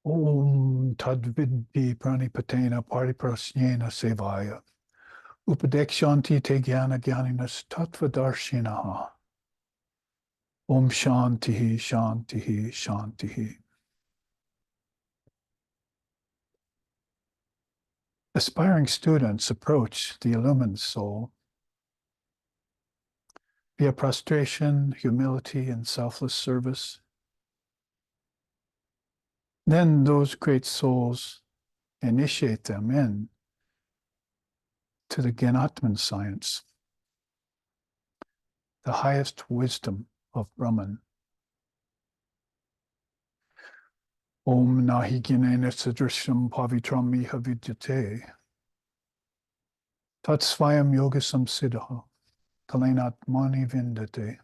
Om Tadvidhi Pranipatena Pariprasnena Sevaya Upadekshanti Te Jnana Jnaninas Tattvadarshinaha. Om Shantihi Shantihi Shantihi. Aspiring students approach the illumined soul via prostration, humility, and selfless service. Then those great souls initiate them in to the Enlightenment science, the highest wisdom of Brahman. Om nahi ginena sadrisham pavitram miha vidyate tat svayam yoga samsiddha kalenatmani vindate.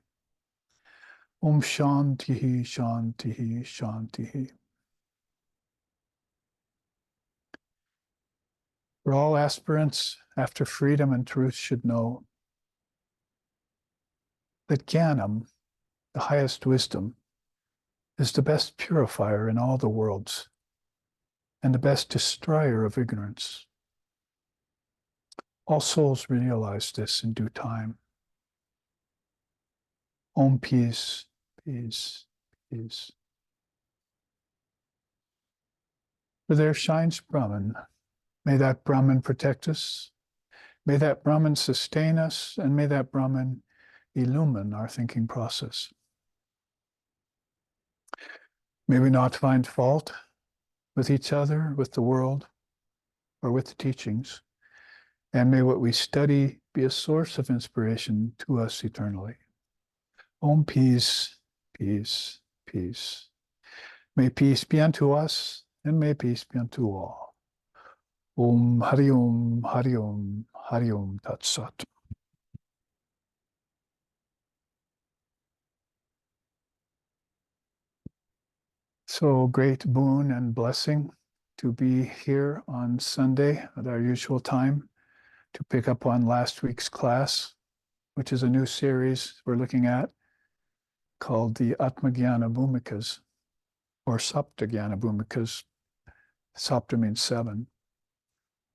Om shantihi shantihi shantihi. For all aspirants after freedom and truth should know that Jnanam, the highest wisdom, is the best purifier in all the worlds and the best destroyer of ignorance. All souls realize this in due time. Om peace, peace, peace. For there shines Brahman. May that Brahman protect us. May that Brahman sustain us, and may that Brahman illumine our thinking process. May we not find fault with each other, with the world, or with the teachings, and may what we study be a source of inspiration to us eternally. Om peace, peace, peace. May peace be unto us, and may peace be unto all. Om Hari Om, Hari Om, Hari Om Tat Sat. So great boon and blessing to be here on Sunday at our usual time to pick up on last week's class, which is a new series we're looking at called the Jnana Bhumikas, or Jnana Bhumikas. Sapta means seven.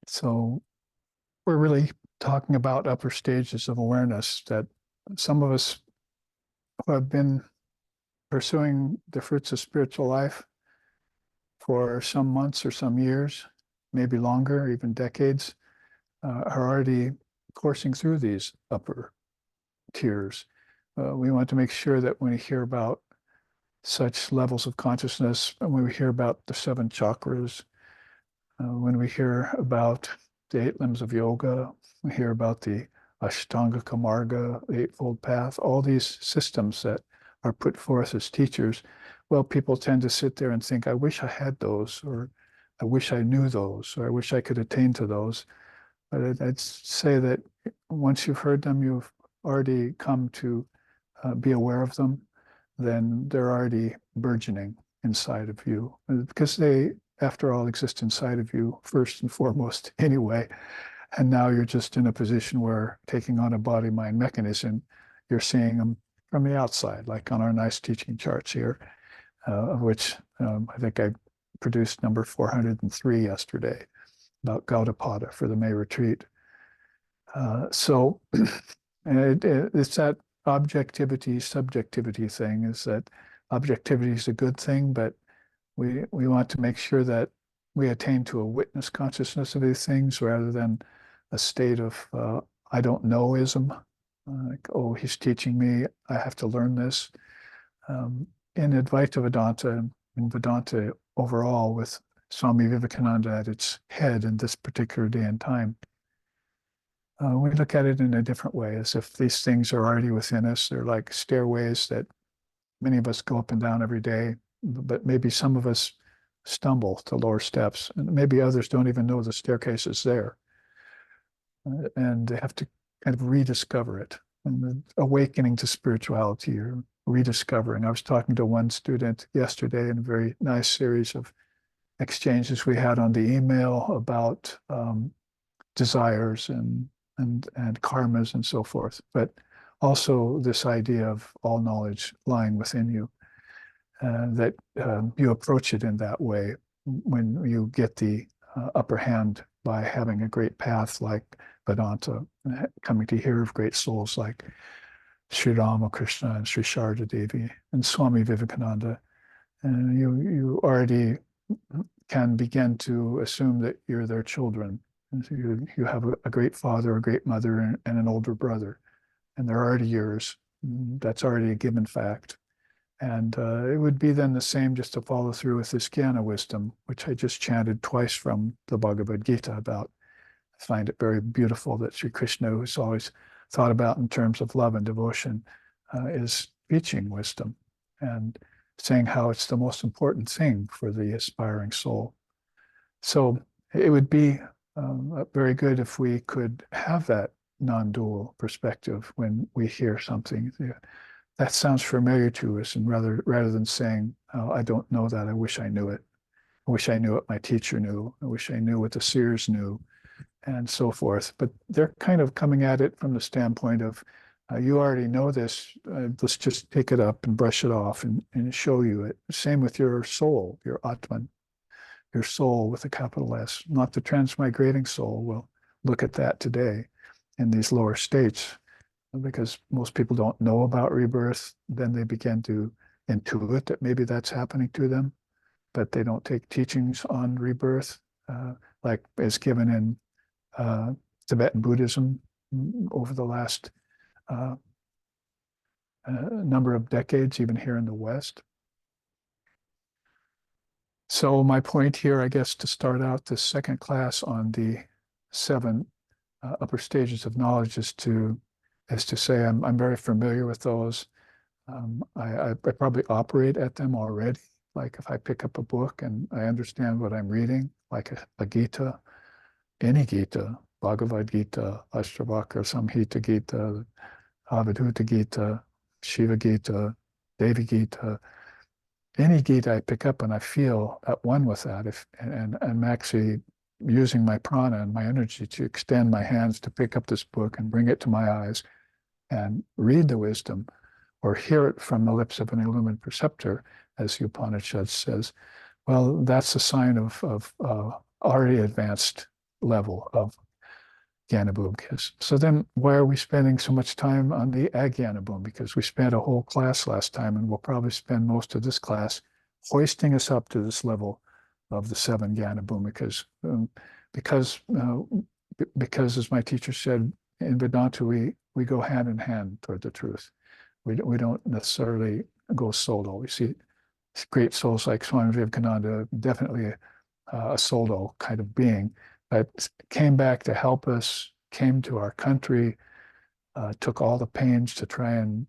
So we're really talking about upper stages of awareness that some of us who have been pursuing the fruits of spiritual life for some months or some years, maybe longer, even decades, are already coursing through these upper tiers. We want to make sure that when we hear about such levels of consciousness, and when we hear about the seven chakras, when we hear about the 8 limbs of yoga, we hear about the Ashtanga Marga, the Eightfold Path, all these systems that are put forth as teachers. Well, people tend to sit there and think, I wish I had those, or I wish I knew those, or I wish I could attain to those. But I'd say that once you've heard them, you've already come to be aware of them, then they're already burgeoning inside of you, because they, after all, exist inside of you first and foremost anyway. And now you're just in a position where, taking on a body-mind mechanism, you're seeing them from the outside, like on our nice teaching charts here, of which I think I produced number 403 yesterday about Gaudapada for the May retreat. So it's that objectivity, subjectivity thing, is that objectivity is a good thing, but we want to make sure that we attain to a witness consciousness of these things rather than a state of I don't know-ism, like, oh, he's teaching me, I have to learn this. In Advaita Vedanta, and Vedanta overall, with Swami Vivekananda at its head in this particular day and time, we look at it in a different way, as if these things are already within us. They're like stairways that many of us go up and down every day, but maybe some of us stumble to lower steps, and maybe others don't even know the staircase is there. And they have to kind of rediscover it. And the awakening to spirituality, or rediscovering. I was talking to one student yesterday in a very nice series of exchanges we had on the email about desires and karmas and so forth, but also this idea of all knowledge lying within you, that you approach it in that way, when you get the upper hand by having a great path like Vedanta, coming to hear of great souls like Sri Ramakrishna and Sri Sharda Devi and Swami Vivekananda, and you already can begin to assume that you're their children. And so you have a great father, a great mother, and an older brother, and they're already yours. That's already a given fact. And it would be then the same just to follow through with this Jnana wisdom, which I just chanted twice from the Bhagavad Gita about. I find it very beautiful that Sri Krishna, who's always thought about in terms of love and devotion, is teaching wisdom and saying how it's the most important thing for the aspiring soul. So it would be very good if we could have that non-dual perspective when we hear something that sounds familiar to us, and rather than saying, oh, I don't know that, I wish I knew it. I wish I knew what my teacher knew. I wish I knew what the seers knew, and so forth. But they're kind of coming at it from the standpoint of, you already know this, let's just pick it up and brush it off and show you it. Same with your soul, your Atman, your soul with a capital S, not the transmigrating soul. We'll look at that today in these lower states, because most people don't know about rebirth. Then they begin to intuit that maybe that's happening to them, but they don't take teachings on rebirth, like is given in Tibetan Buddhism over the last number of decades, even here in the West. So my point here, I guess, to start out this second class on the 7 upper stages of knowledge is to say I'm very familiar with those. I probably operate at them already. Like if I pick up a book and I understand what I'm reading, like a Gita, any Gita, Bhagavad Gita, Ashtavakra, Samhita Gita, Avadhuta Gita, Shiva Gita, Devi Gita, any Gita I pick up and I feel at one with that, and I'm actually using my prana and my energy to extend my hands to pick up this book and bring it to my eyes and read the wisdom or hear it from the lips of an illumined preceptor, as the Upanishad says, well, that's a sign of already advanced level of Jnana Bhumikas. So then why are we spending so much time on the Ajnana Bhumikas? Because we spent a whole class last time, and we'll probably spend most of this class hoisting us up to this level of the 7 Jnana Bhumikas. Because as my teacher said, in Vedanta, we go hand in hand toward the truth. We don't necessarily go solo. We see great souls like Swami Vivekananda, definitely a solo kind of being, but came back to help us, came to our country, took all the pains to try and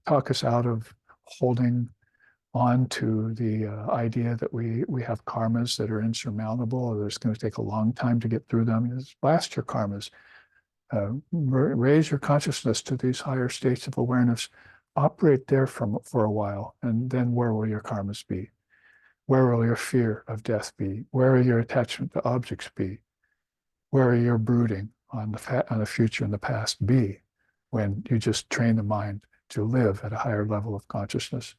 talk us out of holding on to the idea that we have karmas that are insurmountable, or it's going to take a long time to get through them. Just blast your karmas. Raise your consciousness to these higher states of awareness. Operate there for a while, and then where will your karmas be? Where will your fear of death be? Where will your attachment to objects be? Where will your brooding on the future and the past be when you just train the mind to live at a higher level of consciousness?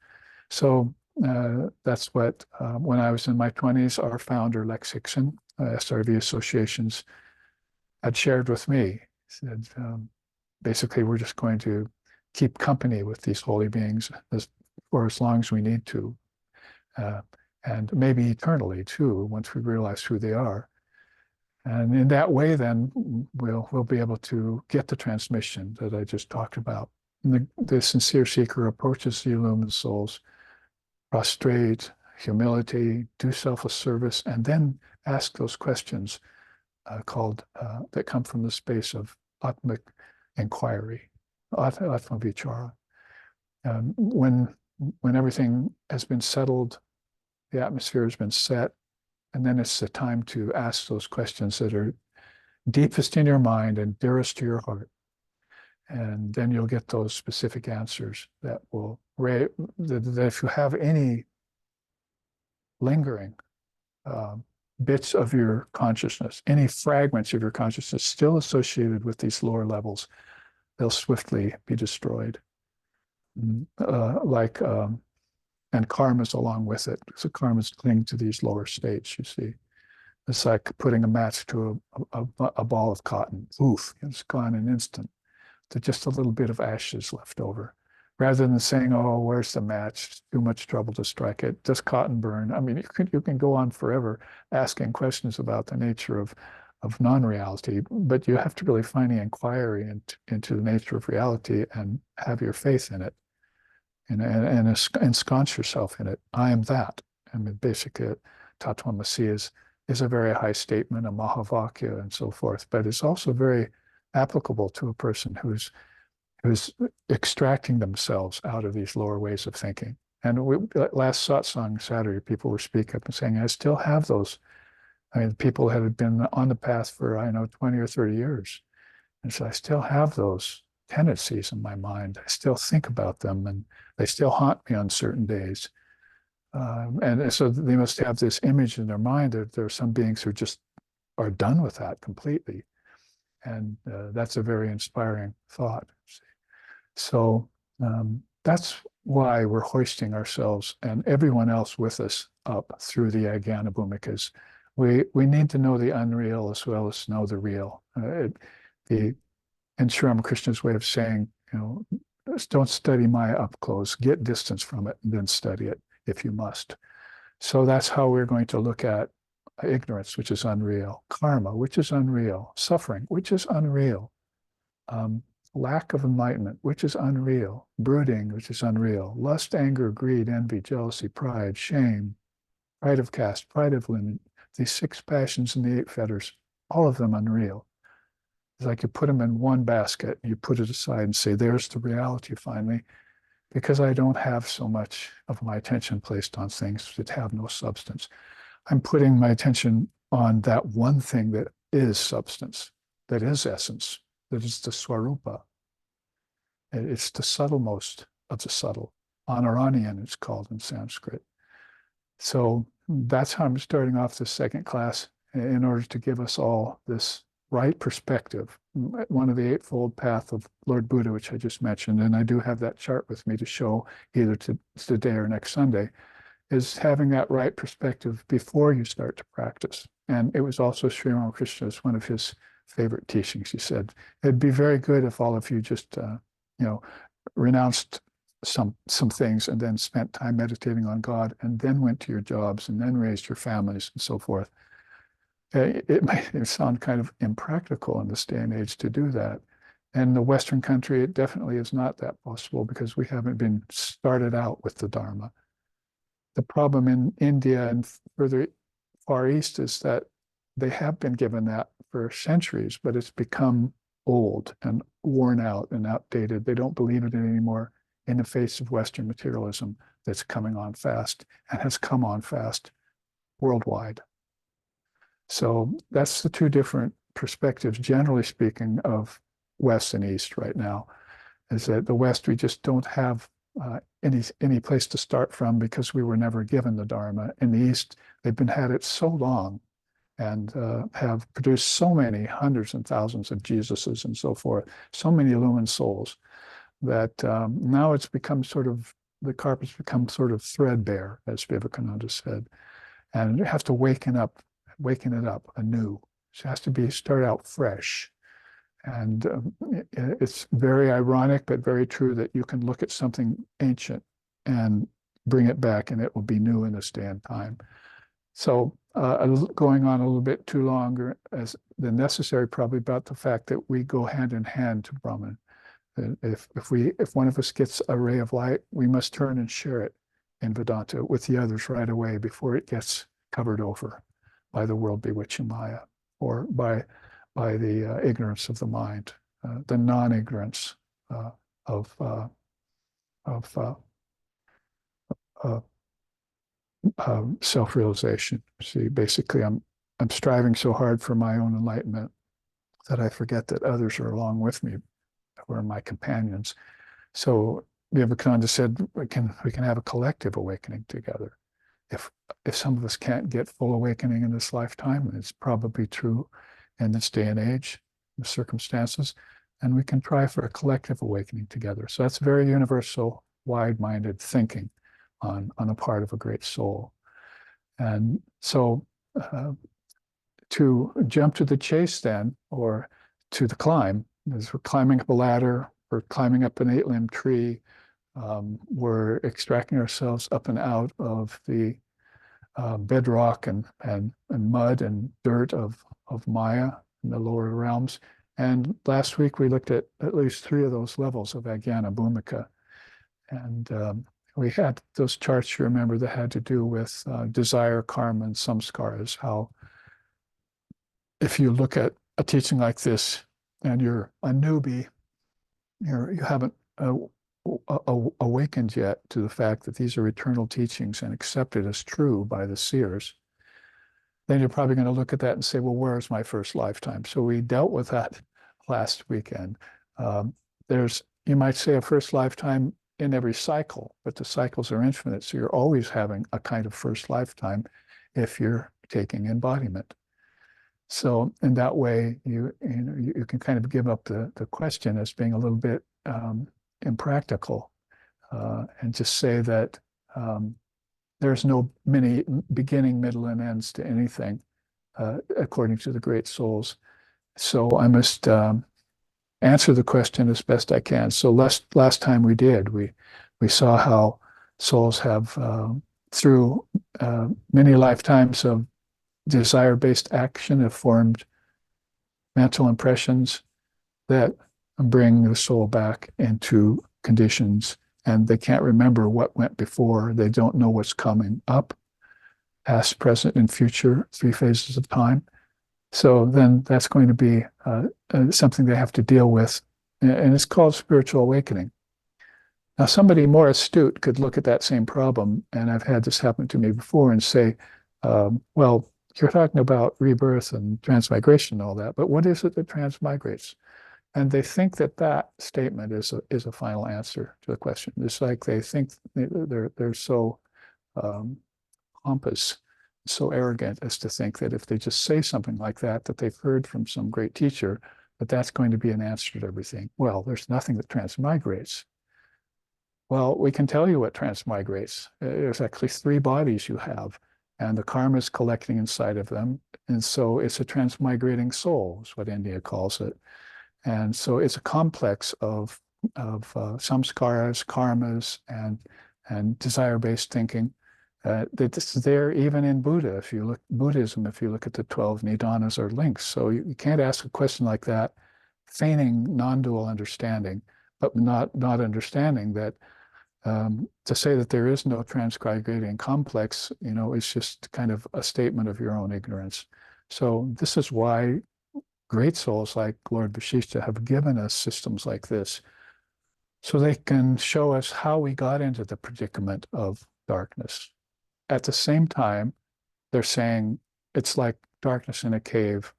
So that's what, when I was in my 20s, our founder, Lex Hickson, SRV Associations, had shared with me. He said, basically, we're just going to keep company with these holy beings for as long as we need to. And maybe eternally too, once we realize who they are. And in that way, then we'll be able to get the transmission that I just talked about. And the sincere seeker approaches the illumined souls, prostrate, humility, do selfless service, and then ask those questions that come from the space of atmic inquiry, atma vichara. When everything has been settled, the atmosphere has been set, and then it's the time to ask those questions that are deepest in your mind and dearest to your heart. And then you'll get those specific answers that will, that if you have any lingering bits of your consciousness, any fragments of your consciousness still associated with these lower levels, they'll swiftly be destroyed. and karmas along with it. So karmas cling to these lower states, you see. It's like putting a match to a ball of cotton. Oof, it's gone in an instant. There's just a little bit of ashes left over. Rather than saying, oh, where's the match? It's too much trouble to strike it. Does cotton burn? I mean, you can go on forever asking questions about the nature of non-reality, but you have to really find the inquiry into the nature of reality and have your faith in it and ensconce yourself in it. I am that. I mean, basically, Tatvamasi is a very high statement, a Mahavakya and so forth, but it's also very applicable to a person who's extracting themselves out of these lower ways of thinking. And last satsang Saturday, people were speaking up and saying, I still have those. I mean, people that had been on the path for, 20 or 30 years. And so I still have those tendencies in my mind. I still think about them and they still haunt me on certain days. And so they must have this image in their mind that there are some beings who just are done with that completely. And that's a very inspiring thought. So that's why we're hoisting ourselves and everyone else with us up through the Ajnana Bhumikas. We need to know the unreal as well as know the real. In Sri Ramakrishna's way of saying, don't study Maya up close, get distance from it, and then study it if you must. So that's how we're going to look at ignorance, which is unreal, karma, which is unreal, suffering, which is unreal, lack of enlightenment, which is unreal, brooding, which is unreal, lust, anger, greed, envy, jealousy, pride, shame, pride of caste, pride of lineage, these 6 passions and the 8 fetters, all of them unreal. It's like you put them in one basket, you put it aside and say, there's the reality finally, because I don't have so much of my attention placed on things that have no substance. I'm putting my attention on that one thing that is substance, that is essence, that is the swarupa. It's the subtlemost of the subtle. Anaranian, it's called in Sanskrit. So that's how I'm starting off this second class in order to give us all this right perspective. One of the Eightfold Path of Lord Buddha, which I just mentioned, and I do have that chart with me to show either today or next Sunday, is having that right perspective before you start to practice. And it was also Sri Ramakrishna's, one of his favorite teachings. He said, it'd be very good if all of you just, renounced some things and then spent time meditating on God and then went to your jobs and then raised your families and so forth. It might sound kind of impractical in this day and age to do that. And the Western country, it definitely is not that possible because we haven't been started out with the Dharma. The problem in India and further Far East is that they have been given that for centuries, but it's become old and worn out and outdated. They don't believe it anymore in the face of Western materialism that's coming on fast and has come on fast worldwide. So that's the 2 different perspectives, generally speaking, of West and East right now, is that the West, we just don't have any place to start from because we were never given the Dharma. In the East, they've been had it so long and have produced so many hundreds and thousands of Jesuses and so forth, so many illumined souls, that now it's become the carpet's become sort of threadbare, as Vivekananda said. And you have to waken it up anew. It has to start out fresh. And it's very ironic, but very true that you can look at something ancient and bring it back and it will be new in this day and time. So going on a little bit too longer as than necessary, probably about the fact that we go hand in hand to Brahman. If one of us gets a ray of light, we must turn and share it in Vedanta with the others right away before it gets covered over by the world bewitching Maya or by the ignorance of the mind, the non-ignorance of self-realization. See, basically, I'm striving so hard for my own enlightenment that I forget that others are along with me, who are my companions. So Vivekananda said we can have a collective awakening together. If some of us can't get full awakening in this lifetime, and it's probably true in this day and age, the circumstances, and we can try for a collective awakening together. So that's very universal, wide-minded thinking on a part of a great soul. And so to jump to the chase then, or to the climb, as we're climbing up a ladder, we're climbing up an 8-limb tree, we're extracting ourselves up and out of the bedrock and mud and dirt of Maya in the lower realms. And last week we looked at least 3 of those levels of Ajnana Bhumika. And we had those charts, you remember, that had to do with desire, karma, and samskaras, how if you look at a teaching like this and you're a newbie, you haven't awakened yet to the fact that these are eternal teachings and accepted as true by the seers, then you're probably going to look at that and say, well, where's my first lifetime? So we dealt with that last weekend. There's, you might say, a first lifetime in every cycle, but the cycles are infinite. So you're always having a kind of first lifetime if you're taking embodiment. So in that way, you can kind of give up the question as being a little bit impractical, and just say that there's no many beginning, middle, and ends to anything, according to the great souls. So I must answer the question as best I can. So last time we saw how souls have, through many lifetimes of desire-based action, have formed mental impressions that bring the soul back into conditions, and they can't remember what went before. They don't know what's coming up, past, present, and future, 3 phases of time. So then that's going to be something they have to deal with, and it's called spiritual awakening. Now, somebody more astute could look at that same problem, and I've had this happen to me before, and say, well, you're talking about rebirth and transmigration and all that, but what is it that transmigrates? And they think that that statement is a final answer to the question. It's like they think they're so pompous, so arrogant as to think that if they just say something like that, that they've heard from some great teacher, that that's going to be an answer to everything. Well, there's nothing that transmigrates. Well, we can tell you what transmigrates. There's actually 3 bodies you have, and the karma is collecting inside of them. And so it's a transmigrating soul, is what India calls it. And so it's a complex of samskaras, karmas, and desire-based thinking. This is there even in Buddha. If you look Buddhism, if you look at the 12 nidanas or links. So you can't ask a question like that, feigning non-dual understanding, but not understanding that to say that there is no transmigrating complex, is just kind of a statement of your own ignorance. So this is why great souls like Lord Vasishtha have given us systems like this, so they can show us how we got into the predicament of darkness. At the same time, they're saying it's like darkness in a cave,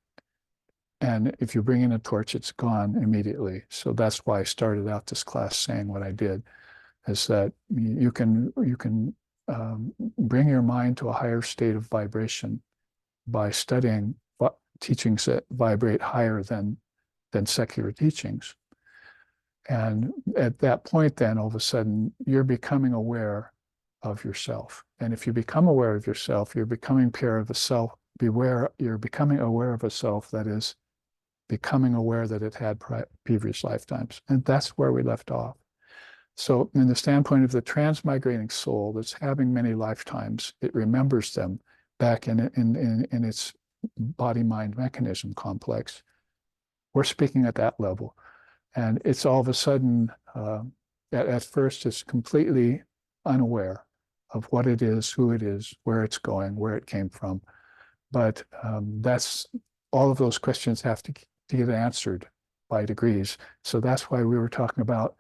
and if you bring in a torch, it's gone immediately. So that's why I started out this class saying what I did, is that you can bring your mind to a higher state of vibration by studying teachings that vibrate higher than secular teachings. And at that point, then all of a sudden, you're becoming aware of yourself. And if you become aware of yourself, you're becoming aware of a self. You're becoming aware of a self that is becoming aware that it had previous lifetimes. And that's where we left off. So in the standpoint of the transmigrating soul that's having many lifetimes, it remembers them back in its body-mind mechanism complex. We're speaking at that level. And it's all of a sudden, at first, it's completely unaware of what it is, who it is, where it's going, where it came from. But that's all of those questions have to get answered by degrees. So that's why we were talking about,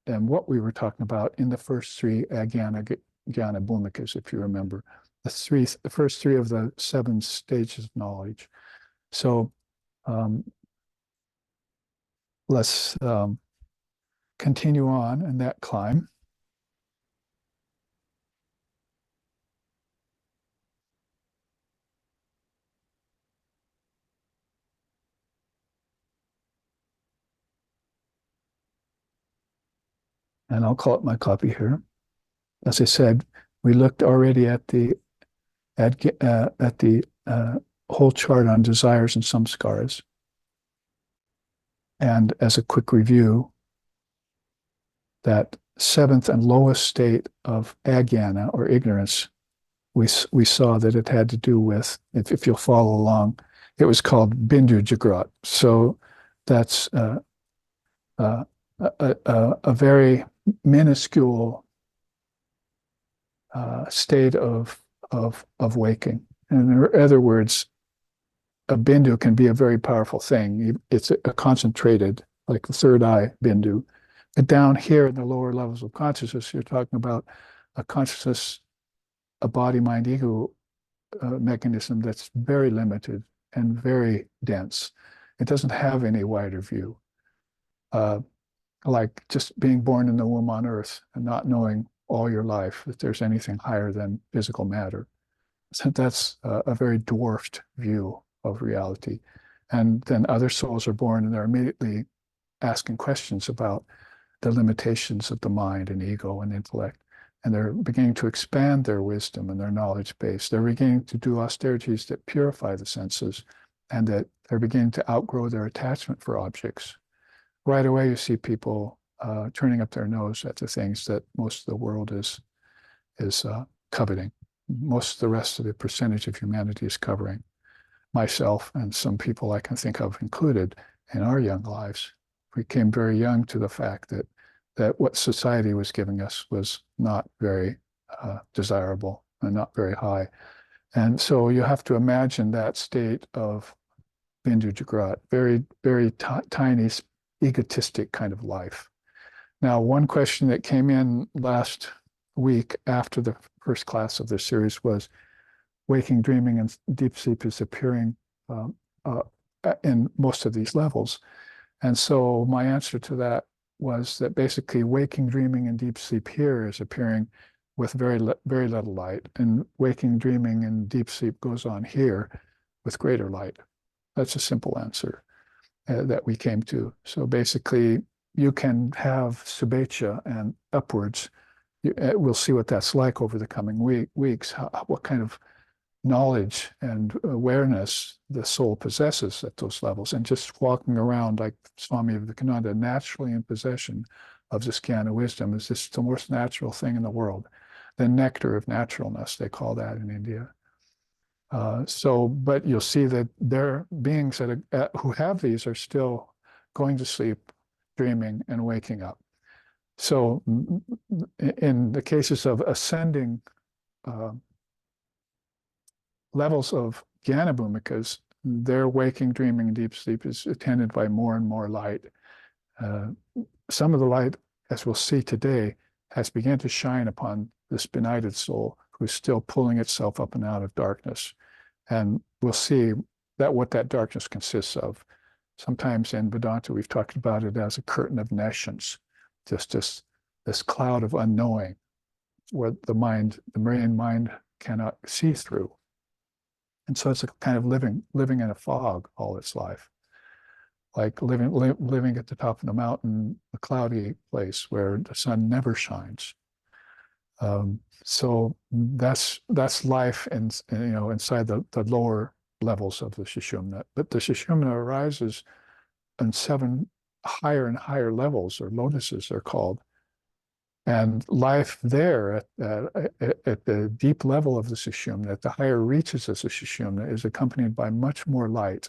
and what we were talking about in the first 3 Jnana Bhumikas, if you remember, the first three of the 7 stages of knowledge. So let's continue on in that climb. And I'll call up my copy here. as I said, we looked already at the whole chart on desires and samskaras. And as a quick review, that seventh and lowest state of ajnana or ignorance, we saw that it had to do with, if you'll follow along, it was called bindu jagrat. So that's a very minuscule state of waking. In other words, a bindu can be a very powerful thing. It's a concentrated, like the third eye bindu. But down here in the lower levels of consciousness, you're talking about a consciousness, a body, mind, ego mechanism that's very limited and very dense. It doesn't have any wider view. Like just being born in the womb on earth and not knowing all your life that there's anything higher than physical matter. So that's a very dwarfed view of reality. And then other souls are born and they're immediately asking questions about the limitations of the mind and ego and intellect. And they're beginning to expand their wisdom and their knowledge base. They're beginning to do austerities that purify the senses and that they're beginning to outgrow their attachment for objects. Right away, you see people turning up their nose at the things that most of the world is coveting. Most of the rest of the percentage of humanity is covering. Myself and some people I can think of included in our young lives. We came very young to the fact that what society was giving us was not very desirable and not very high. And so you have to imagine that state of bindu jagrat, very, very tiny, egotistic kind of life. Now, one question that came in last week after the first class of this series was waking, dreaming, and deep sleep is appearing in most of these levels. And so my answer to that was that basically waking, dreaming, and deep sleep here is appearing with very little light, and waking, dreaming, and deep sleep goes on here with greater light. That's a simple answer that we came to. So basically, you can have subhecha and upwards. We'll see what that's like over the coming weeks, what kind of knowledge and awareness the soul possesses at those levels. And just walking around like Swami Vivekananda, naturally in possession of this jnana wisdom, is just the most natural thing in the world. The nectar of naturalness, they call that in India. But you'll see that there beings who have these are still going to sleep, dreaming, and waking up. So in the cases of ascending levels of Jnana Bhumikas, their waking, dreaming, and deep sleep is attended by more and more light. Some of the light, as we'll see today, has begun to shine upon this benighted soul who's still pulling itself up and out of darkness. And we'll see that what that darkness consists of. Sometimes in Vedanta, we've talked about it as a curtain of nescience, just this cloud of unknowing where the brain mind cannot see through. And so it's a kind of living in a fog all its life, like living at the top of the mountain, a cloudy place where the sun never shines. So that's life inside the lower levels of the Sushumna. But the Sushumna arises in 7 higher and higher levels, or lotuses they're called. And life there at the deep level of the Sushumna, at the higher reaches of the Sushumna, is accompanied by much more light.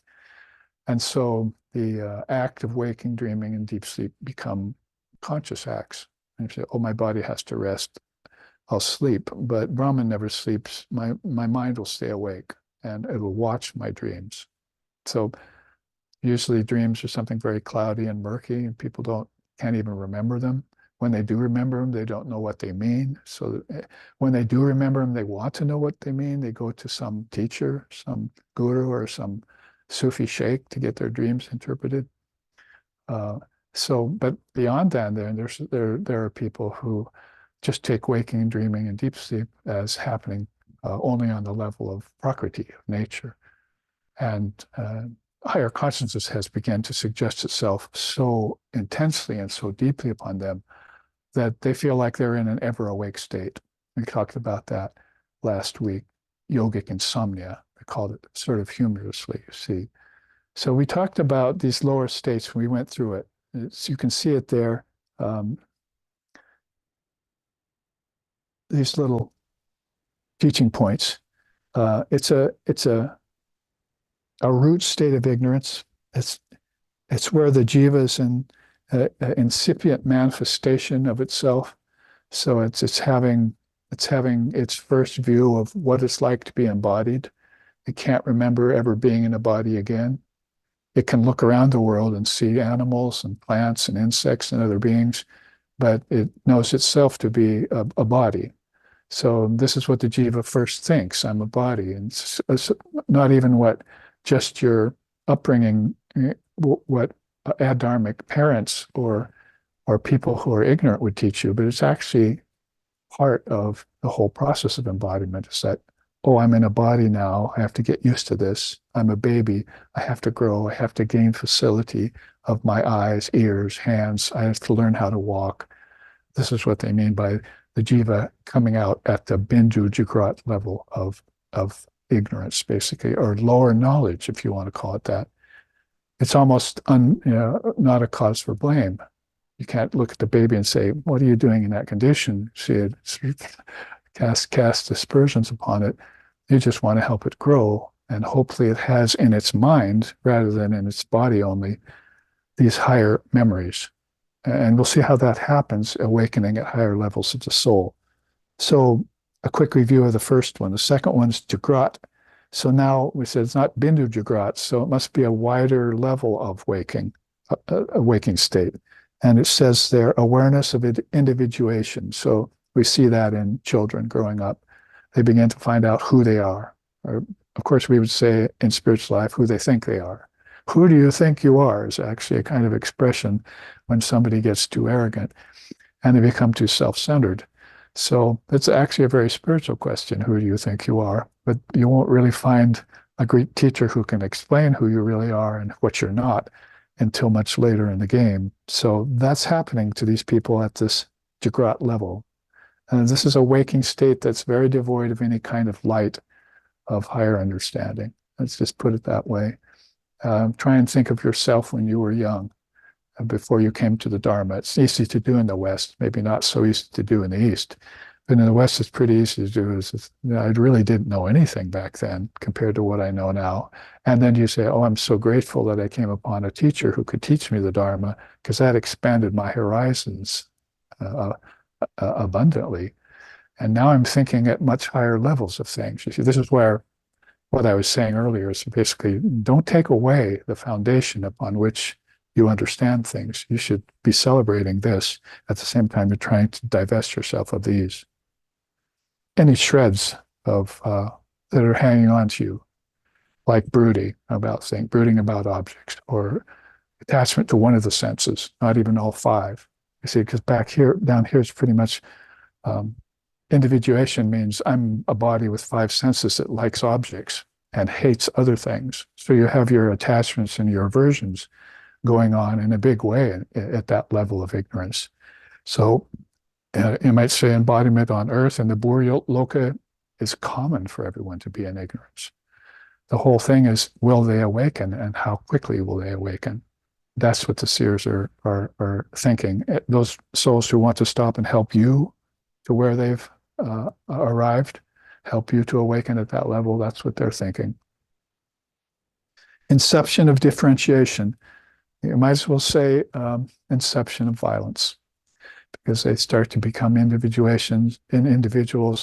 And so the act of waking, dreaming, and deep sleep become conscious acts. And you say, oh, my body has to rest. I'll sleep. But Brahman never sleeps. My mind will stay awake and it will watch my dreams. So usually dreams are something very cloudy and murky, and people can't even remember them. When they do remember them, they don't know what they mean. So when they do remember them, they want to know what they mean. They go to some teacher, some guru, or some Sufi sheikh to get their dreams interpreted. But beyond that, there are people who just take waking, dreaming, and deep sleep as happening only on the level of prakriti, of nature. And higher consciousness has begun to suggest itself so intensely and so deeply upon them that they feel like they're in an ever awake state. We talked about that last week. Yogic insomnia, I called it sort of humorously, you see. So we talked about these lower states. We went through it. You can see it there. These little teaching points. It's a root state of ignorance. It's where the jiva is in incipient manifestation of itself. So it's having its first view of what it's like to be embodied. It can't remember ever being in a body again. It can look around the world and see animals and plants and insects and other beings, but it knows itself to be a body. So this is what the jiva first thinks, I'm a body. And it's not even what just your upbringing, what adharmic parents or people who are ignorant would teach you, but it's actually part of the whole process of embodiment is that, oh, I'm in a body now. I have to get used to this. I'm a baby. I have to grow. I have to gain facility of my eyes, ears, hands. I have to learn how to walk. This is what they mean by the jiva coming out at the bindu jagrat level of ignorance, basically, or lower knowledge, if you want to call it that. It's almost not a cause for blame. You can't look at the baby and say, what are you doing in that condition? See it cast aspersions upon it. You just want to help it grow. And hopefully it has in its mind, rather than in its body only, these higher memories. And we'll see how that happens, awakening at higher levels of the soul. So a quick review of the first one. The second one is Jagrat. So now we said it's not Bindu Jagrat, so it must be a wider level of waking state. And it says there, awareness of individuation. So we see that in children growing up. They begin to find out who they are. Or, of course, we would say in spiritual life, who they think they are. Who do you think you are is actually a kind of expression when somebody gets too arrogant and they become too self-centered. So it's actually a very spiritual question, who do you think you are? But you won't really find a great teacher who can explain who you really are and what you're not until much later in the game. So that's happening to these people at this Jagrat level. And this is a waking state that's very devoid of any kind of light of higher understanding. Let's just put it that way. Try and think of yourself when you were young, before you came to the Dharma. It's easy to do in the West, maybe not so easy to do in the East. But in the West, it's pretty easy to do. I really didn't know anything back then compared to what I know now. And then you say, oh, I'm so grateful that I came upon a teacher who could teach me the Dharma, because that expanded my horizons abundantly. And now I'm thinking at much higher levels of things. You see, this is where what I was saying earlier is basically don't take away the foundation upon which you understand things. You should be celebrating this at the same time you're trying to divest yourself of these. Any shreds of that are hanging on to you, like brooding about objects, or attachment to one of the senses, not even all five. You see, because down here is pretty much individuation means I'm a body with five senses that likes objects and hates other things. So you have your attachments and your aversions going on in a big way at that level of ignorance. So you might say embodiment on earth and the Burya Loka is common for everyone to be in ignorance. The whole thing is, will they awaken and how quickly will they awaken? That's what the seers are thinking. Those souls who want to stop and help you to where they've arrived, help you to awaken at that level, that's what they're thinking. Inception of differentiation. You might as well say inception of violence, because they start to become individuals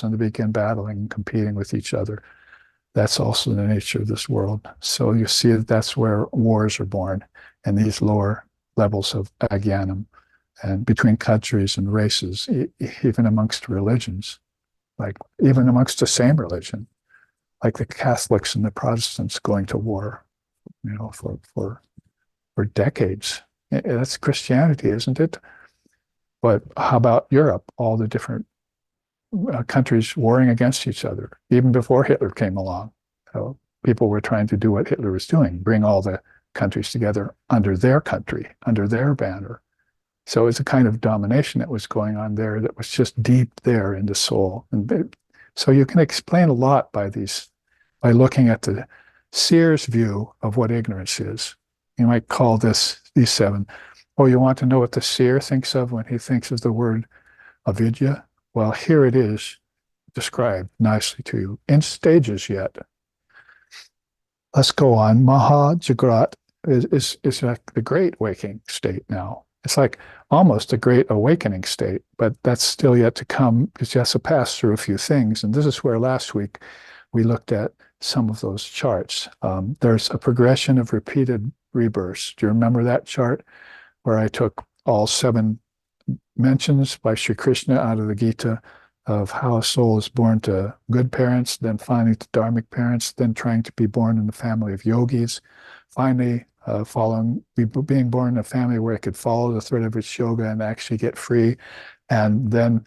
and they begin battling and competing with each other. That's also the nature of this world. So you see that that's where wars are born, and these lower levels of ajnanam, and between countries and races, even amongst religions, like even amongst the same religion, like the Catholics and the Protestants going to war, for decades. That's Christianity, isn't it? But how about Europe? All the different countries warring against each other, even before Hitler came along. So people were trying to do what Hitler was doing, bring all the countries together under their country, under their banner. So it's a kind of domination that was going on there that was just deep there in the soul. So you can explain a lot by by looking at the seer's view of what ignorance is. You might call these seven. Oh, you want to know what the seer thinks of when he thinks of the word avidya? Well, here it is described nicely to you in stages yet. Let's go on. Maha Jagrat is like the great waking state now. It's like almost a great awakening state, but that's still yet to come because you have to pass through a few things. And this is where last week we looked at some of those charts. There's a progression of repeated rebirths. Do you remember that chart where I took all 7 mentions by Sri Krishna out of the Gita of how a soul is born to good parents, then finally to dharmic parents, then trying to be born in the family of yogis, finally being born in a family where it could follow the thread of its yoga and actually get free, and then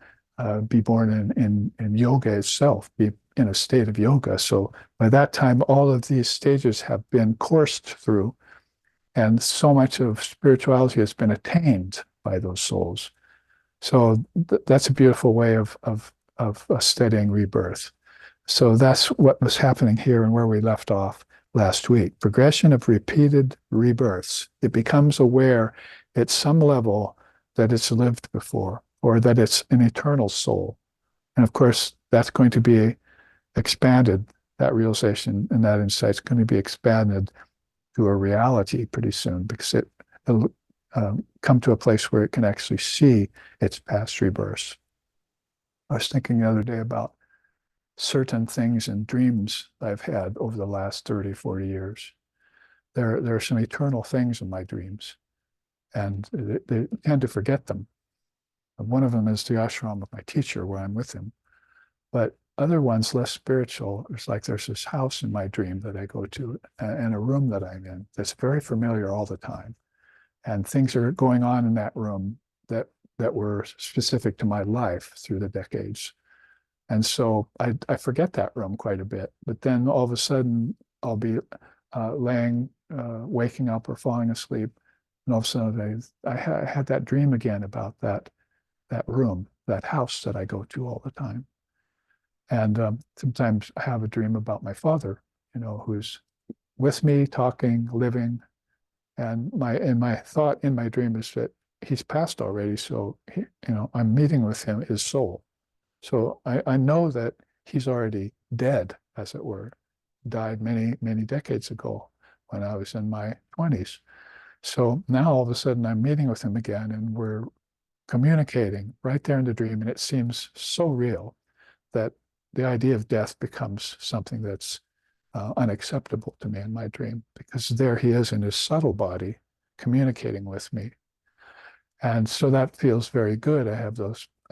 be born in yoga itself, be in a state of yoga. So by that time, all of these stages have been coursed through, and so much of spirituality has been attained by those souls. So that's a beautiful way of studying rebirth. So that's what was happening here and where we left off last week. Progression of repeated rebirths. It becomes aware at some level that it's lived before or that it's an eternal soul. And of course, that's going to be expanded. That realization and that insight is going to be expanded to a reality pretty soon because it'll come to a place where it can actually see its past rebirths. I was thinking the other day about certain things in dreams I've had over the last 30, 40 years. There are some eternal things in my dreams, and they tend to forget them. One of them is the ashram of my teacher where I'm with him. But other ones, less spiritual, it's like there's this house in my dream that I go to and a room that I'm in that's very familiar all the time. And things are going on in that room that were specific to my life through the decades. And so I forget that room quite a bit. But then all of a sudden, I'll be waking up or falling asleep. And all of a sudden, I had that dream again about that room, that house that I go to all the time. And sometimes I have a dream about my father, who's with me, talking, living. And my thought in my dream is that he's passed already, so I'm meeting with him, his soul. So I know that he's already dead, as it were, died many, many decades ago when I was in my 20s. So now all of a sudden I'm meeting with him again and we're communicating right there in the dream. And it seems so real that the idea of death becomes something that's unacceptable to me in my dream, because there he is in his subtle body communicating with me. And so that feels very good. I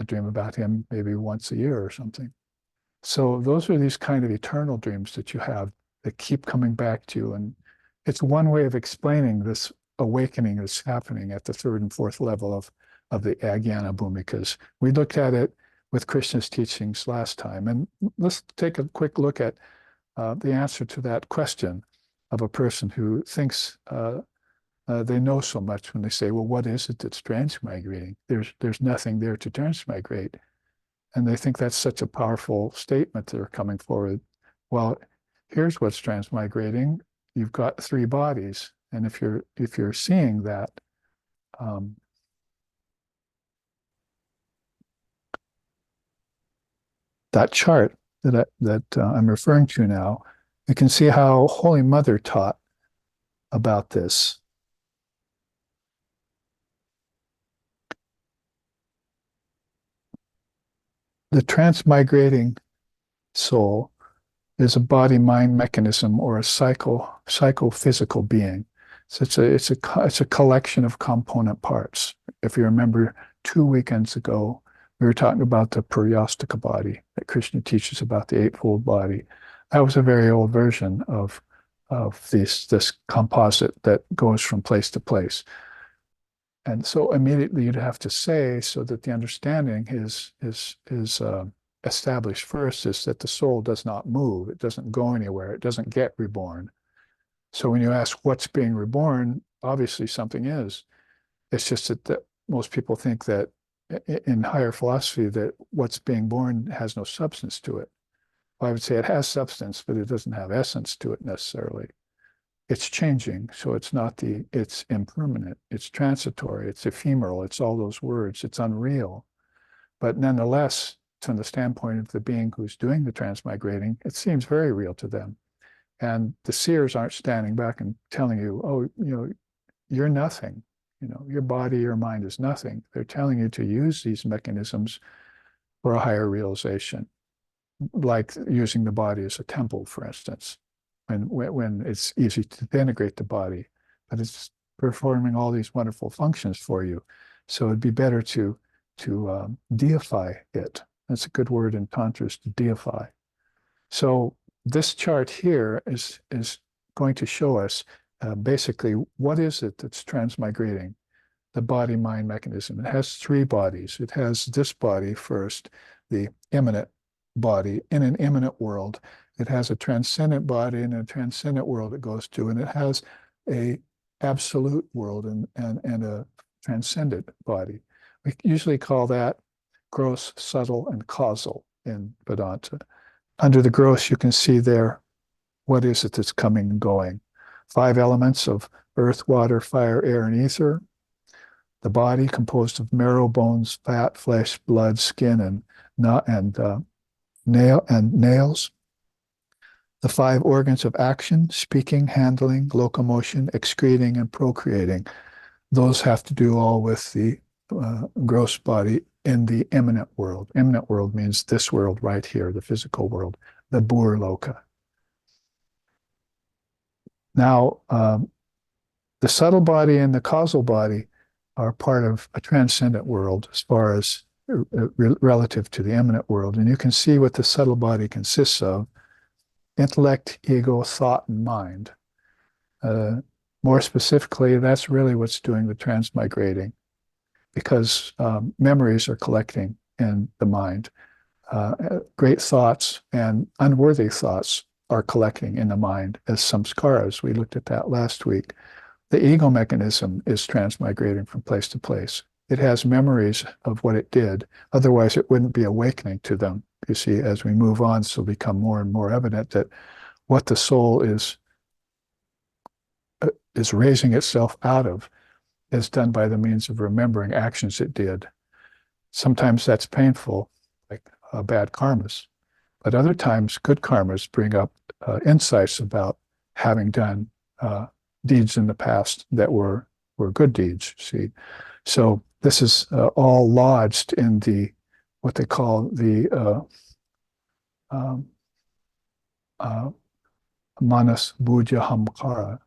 dream about him maybe once a year or something. So those are these kind of eternal dreams that you have that keep coming back to you. And it's one way of explaining this awakening that's happening at the 3rd and 4th level of the Ajnana Bhumikas. We looked at it with Krishna's teachings last time. And let's take a quick look at the answer to that question of a person who thinks they know so much when they say, well, what is it that's transmigrating? There's nothing there to transmigrate. And they think that's such a powerful statement they're coming forward. Well, here's what's transmigrating. You've got 3 bodies. And if you're seeing that, that chart that I'm referring to now, you can see how Holy Mother taught about this. The transmigrating soul is a body-mind mechanism or a psychophysical being. So it's a collection of component parts. If you remember 2 weekends ago, we were talking about the Puryastika body that Krishna teaches about, the eightfold body. That was a very old version of this composite that goes from place to place. And so immediately you'd have to say, so that the understanding is established first, is that the soul does not move. It doesn't go anywhere. It doesn't get reborn. So when you ask what's being reborn, obviously something is. It's just that most people think that in higher philosophy that what's being born has no substance to it. Well, I would say it has substance, but it doesn't have essence to it necessarily. It's changing, so it's impermanent, it's transitory, it's ephemeral, it's all those words, it's unreal. But nonetheless, from the standpoint of the being who's doing the transmigrating, it seems very real to them. And the seers aren't standing back and telling you, oh, you're nothing. Your body, your mind is nothing. They're telling you to use these mechanisms for a higher realization, like using the body as a temple, for instance, when it's easy to denigrate the body, but it's performing all these wonderful functions for you. So it'd be better to deify it. That's a good word in Tantra, is to deify. So this chart here is going to show us basically what is it that's transmigrating the body-mind mechanism. It has three bodies. It has this body first, the immanent body in an immanent world. It has a transcendent body and a transcendent world it goes to, and it has a absolute world and a transcendent body. We usually call that gross, subtle, and causal in Vedanta. Under the gross, you can see there what is it that's coming and going. 5 elements of earth, water, fire, air, and ether. The body composed of marrow, bones, fat, flesh, blood, skin, and nails. The 5 organs of action: speaking, handling, locomotion, excreting, and procreating. Those have to do all with the gross body in the immanent world. Immanent world means this world right here, the physical world, the Bhur Loka. Now, the subtle body and the causal body are part of a transcendent world as far as relative to the immanent world. And you can see what the subtle body consists of: intellect, ego, thought, and mind. More specifically, that's really what's doing the transmigrating, because memories are collecting in the mind. Great thoughts and unworthy thoughts are collecting in the mind as samskaras. We looked at that last week. The ego mechanism is transmigrating from place to place. It has memories of what it did. Otherwise, it wouldn't be awakening to them. You see, as we move on, so become more and more evident that what the soul is raising itself out of is done by the means of remembering actions it did. Sometimes that's painful, like bad karmas. But other times, good karmas bring up insights about having done deeds in the past that were good deeds, see. So this is all lodged in what they call the manas buddhya hamkara.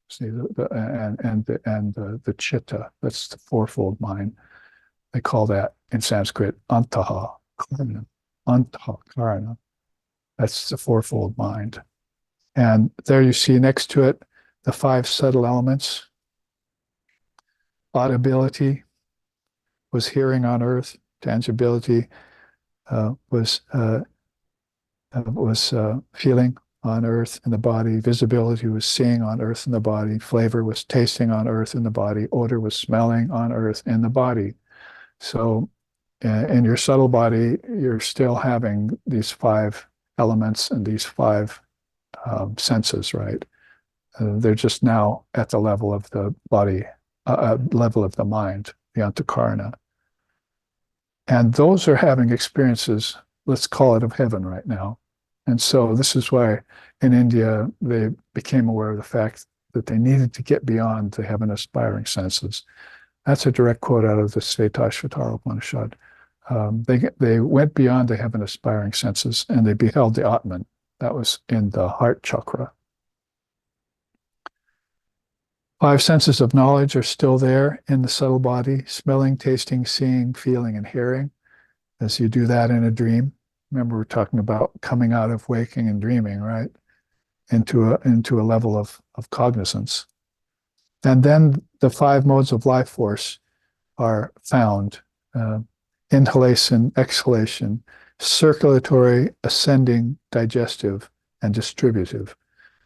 See, the chitta, that's the fourfold mind. They call that in Sanskrit antaha karana. Antaha karana. That's the fourfold mind. And there you see next to it the 5 subtle elements. Audibility was hearing on earth. Tangibility was feeling on earth in the body. Visibility was seeing on earth in the body. Flavor was tasting on earth in the body. Odor was smelling on earth in the body. So in your subtle body, you're still having these 5 elements and these 5 senses, right? They're just now at the level of the body, level of the mind, the antakarana. And those are having experiences, let's call it, of heaven right now. And so this is why in India, they became aware of the fact that they needed to get beyond the heaven-aspiring senses. That's a direct quote out of the Svetashvatara Upanishad. They went beyond the heaven-aspiring senses and they beheld the Atman. That was in the heart chakra. 5 senses of knowledge are still there in the subtle body: smelling, tasting, seeing, feeling, and hearing. As you do that in a dream. Remember, we're talking about coming out of waking and dreaming, right? Into a level of cognizance. And then the 5 modes of life force are found: inhalation, exhalation, circulatory, ascending, digestive, and distributive.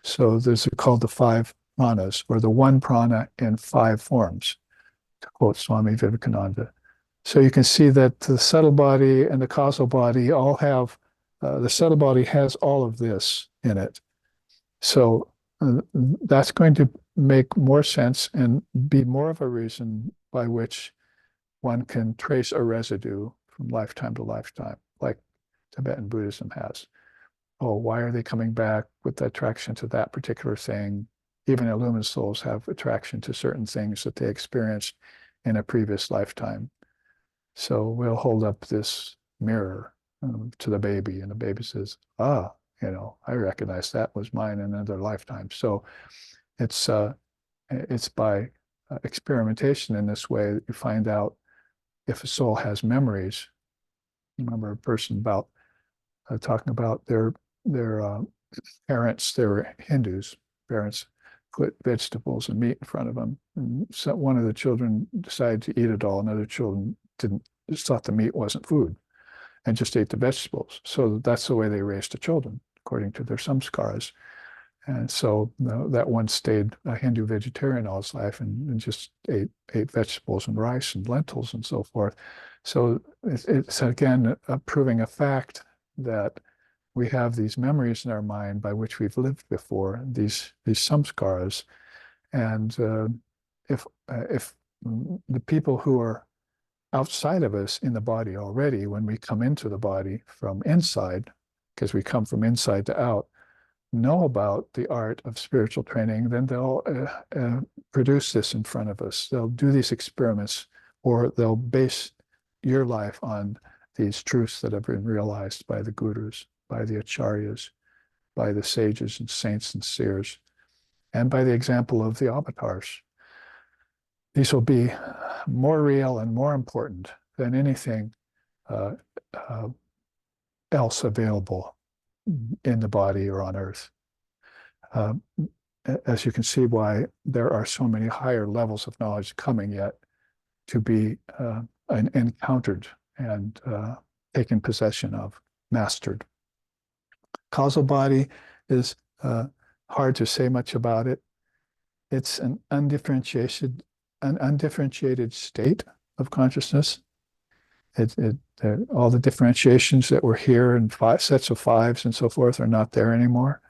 So those are called the 5 pranas, or the 1 prana in 5 forms. to quote Swami Vivekananda. So you can see that the subtle body and the causal body all have, the subtle body has all of this in it. So that's going to make more sense and be more of a reason by which one can trace a residue from lifetime to lifetime, like Tibetan Buddhism has. Oh, why are they coming back with attraction to that particular thing? Even illumined souls have attraction to certain things that they experienced in a previous lifetime. So we'll hold up this mirror to the baby, and the baby says, "Ah, I recognize that was mine in another lifetime." So it's by experimentation in this way that you find out if a soul has memories. I remember a person about talking about their parents. They were Hindus. Parents put vegetables and meat in front of them, and so one of the children decided to eat it all, and other children didn't. Just thought the meat wasn't food, and just ate the vegetables. So that's the way they raised the children, according to their samskaras. And so that one stayed a Hindu vegetarian all his life and just ate vegetables and rice and lentils and so forth. So it's again proving a fact that we have these memories in our mind by which we've lived before, these samskaras. And if the people who are outside of us in the body already, when we come into the body from inside, because we come from inside to out, know about the art of spiritual training, then they'll produce this in front of us. They'll do these experiments, or they'll base your life on these truths that have been realized by the gurus, by the acharyas, by the sages and saints and seers, and by the example of the avatars. These will be more real and more important than anything else available in the body or on earth. As you can see why there are so many higher levels of knowledge coming yet to be encountered and taken possession of, mastered. Causal body is hard to say much about it. It's an undifferentiated state of consciousness. All the differentiations that were here in sets of fives and so forth are not there anymore.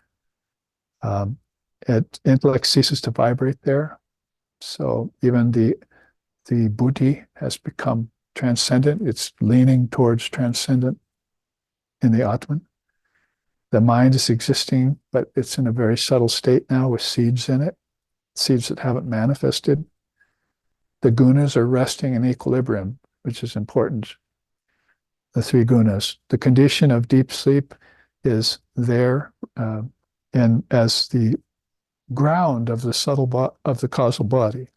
Intellect ceases to vibrate there. So even the buddhi has become transcendent. It's leaning towards transcendent in the Atman. The mind is existing, but it's in a very subtle state now with seeds in it, seeds that haven't manifested. The gunas are resting in equilibrium, which is important. The three gunas. The condition of deep sleep is there, and as the ground of the of the causal body.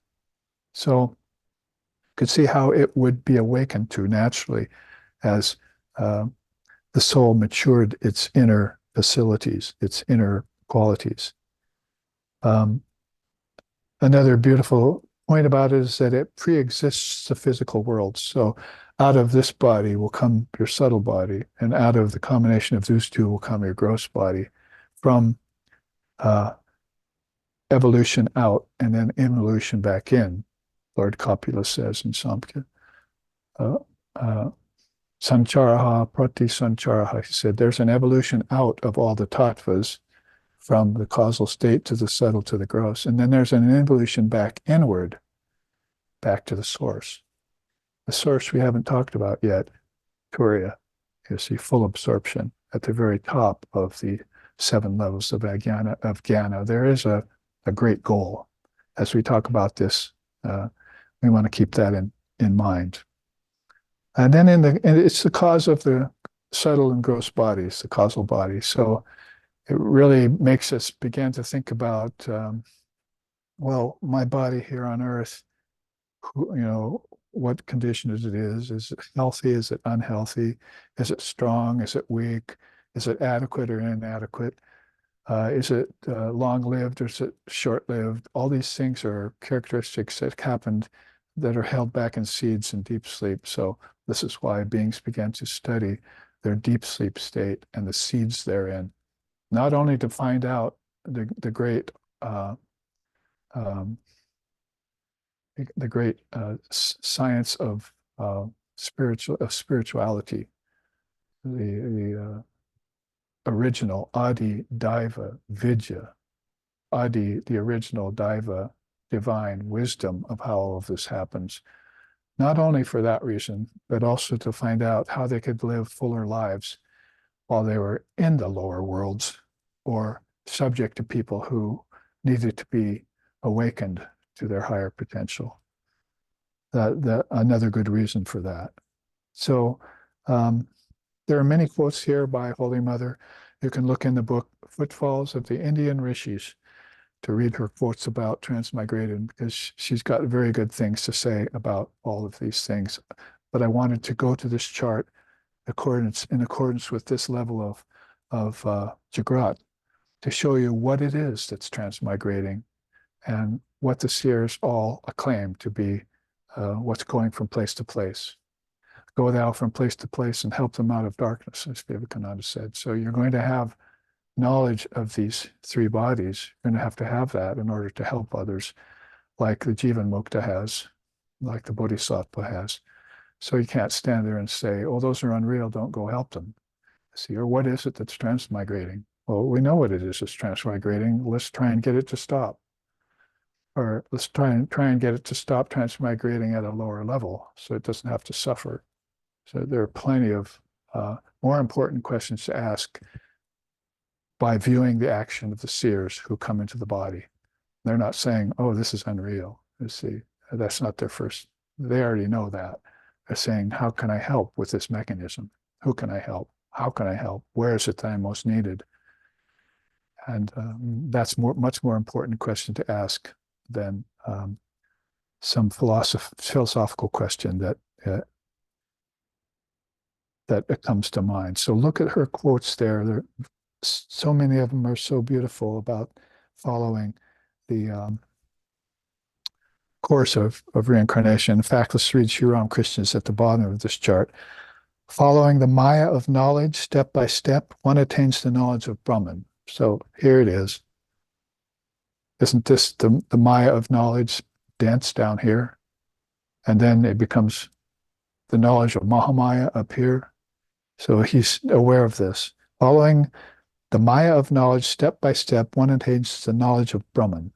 So you could see how it would be awakened to naturally as the soul matured its inner facilities, its inner qualities. Another beautiful point about it is that it pre-exists the physical world. So out of this body will come your subtle body, and out of the combination of those two will come your gross body, from evolution out and then involution back in. Lord Copula says in Samkhya, sancharaha prati sancharaha. He said there's an evolution out of all the tattvas, from the causal state to the subtle to the gross. And then there's an involution back inward, back to the source. The source we haven't talked about yet, Turiya, you see full absorption at the very top of the 7 levels of Jnana. There is a great goal. As we talk about this, we want to keep that in mind. And then it's the cause of the subtle and gross bodies, the causal body. So it really makes us begin to think about, well, my body here on earth, what condition is it? Is it healthy? Is it unhealthy? Is it strong? Is it weak? Is it adequate or inadequate? Is it long-lived or is it short-lived? All these things are characteristics that happened that are held back in seeds in deep sleep. So this is why beings began to study their deep sleep state and the seeds therein, not only to find out the great the great science of spirituality, the original Adi Daiva Vidya, Adi, the original Daiva, divine wisdom of how all of this happens. Not only for that reason, but also to find out how they could live fuller lives while they were in the lower worlds or subject to people who needed to be awakened to their higher potential. Another good reason for that. So there are many quotes here by Holy Mother. You can look in the book Footfalls of the Indian Rishis to read her quotes about transmigrating, because she's got very good things to say about all of these things. But I wanted to go to this chart in accordance with this level of Jagrat to show you what it is that's transmigrating and what the seers all acclaim to be what's going from place to place. Go thou from place to place and help them out of darkness, as Vivekananda said. So you're going to have knowledge of these three bodies. You're going to have that in order to help others, like the Jivan Mukta has, like the Bodhisattva has. So you can't stand there and say, oh, those are unreal, don't go help them. See, or what is it that's transmigrating? Well, we know what it is that's transmigrating. Let's try and get it to stop. Or let's try and get it to stop transmigrating at a lower level so it doesn't have to suffer. So there are plenty of more important questions to ask by viewing the action of the seers who come into the body. They're not saying, oh, this is unreal. You see, that's not their first, they already know that. They're saying, how can I help with this mechanism? Who can I help? How can I help? Where is it that I'm most needed? And that's much more important question to ask than some philosophical question that comes to mind. So look at her quotes there. So many of them are so beautiful about following the course of reincarnation. In fact, let's read Sri Ram Krishna's at the bottom of this chart. Following the Maya of knowledge, step by step, one attains the knowledge of Brahman. So here it is. Isn't this the Maya of knowledge dense down here? And then it becomes the knowledge of Mahamaya up here. So he's aware of this. Following the Maya of knowledge, step by step, one attains the knowledge of Brahman.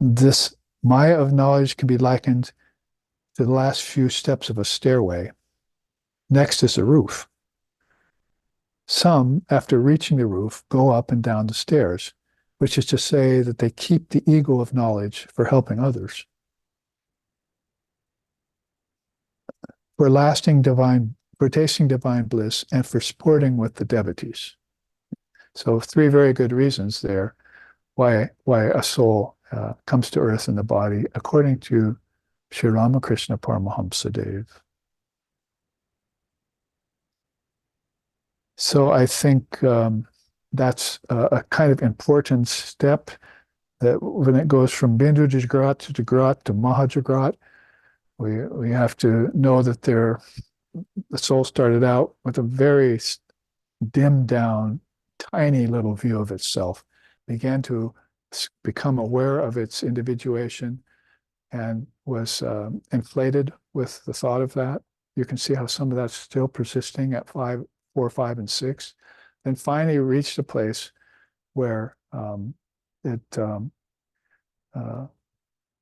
This Maya of knowledge can be likened to the last few steps of a stairway. Next is the roof. Some, after reaching the roof, go up and down the stairs, which is to say that they keep the ego of knowledge for helping others. For tasting divine bliss, and for sporting with the devotees. So three very good reasons there why a soul comes to earth in the body, according to Sri Ramakrishna Paramahamsa Dev. So I think that's a kind of important step, that when it goes from Bindu Jagrat to Mahajagrat, we have to know that the soul started out with a very dimmed down, tiny little view of itself, began to become aware of its individuation, and was inflated with the thought of that. You can see how some of that's still persisting at 4, 5, and 6. Then finally reached a place where it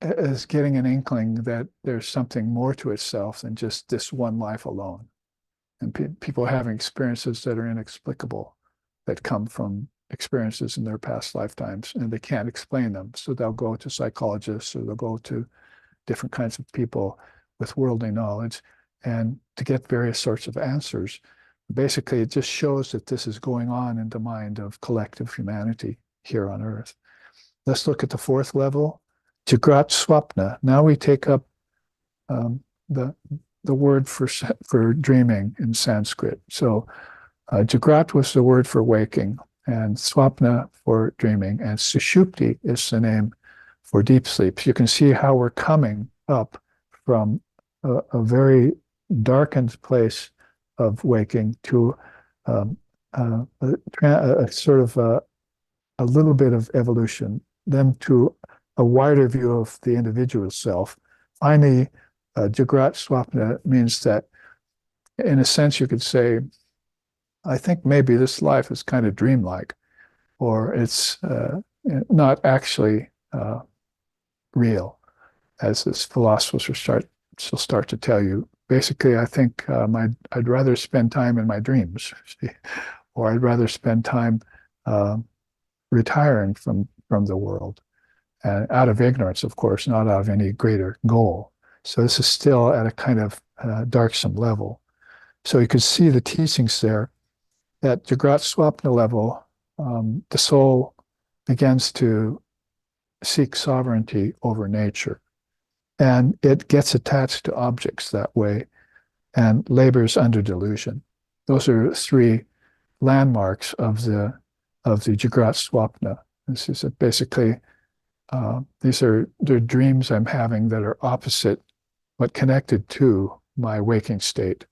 is getting an inkling that there's something more to itself than just this one life alone. And people are having experiences that are inexplicable, that come from experiences in their past lifetimes, and they can't explain them. So they'll go to psychologists, or they'll go to different kinds of people with worldly knowledge, and to get various sorts of answers. Basically, it just shows that this is going on in the mind of collective humanity here on earth. Let's look at the fourth level, Jagrat Swapna. Now we take up the word for dreaming in Sanskrit. So Jagrat was the word for waking, and Swapna for dreaming, and Sushupti is the name for deep sleep. So you can see how we're coming up from a very darkened place of waking to a sort of a little bit of evolution, then to a wider view of the individual self. Finally, Jagrat Swapna means that, in a sense, you could say, I think maybe this life is kind of dreamlike, or it's not actually real, as this philosopher she'll start to tell you. Basically, I think I'd rather spend time in my dreams, or I'd rather spend time retiring from the world, and out of ignorance, of course, not out of any greater goal. So this is still at a kind of darksome level. So you could see the teachings there. At Jagrat Swapna level, the soul begins to seek sovereignty over nature, and it gets attached to objects that way and labors under delusion. Those are three landmarks of the Jagrat Swapna. This is basically these are dreams I'm having that are opposite but connected to my waking state.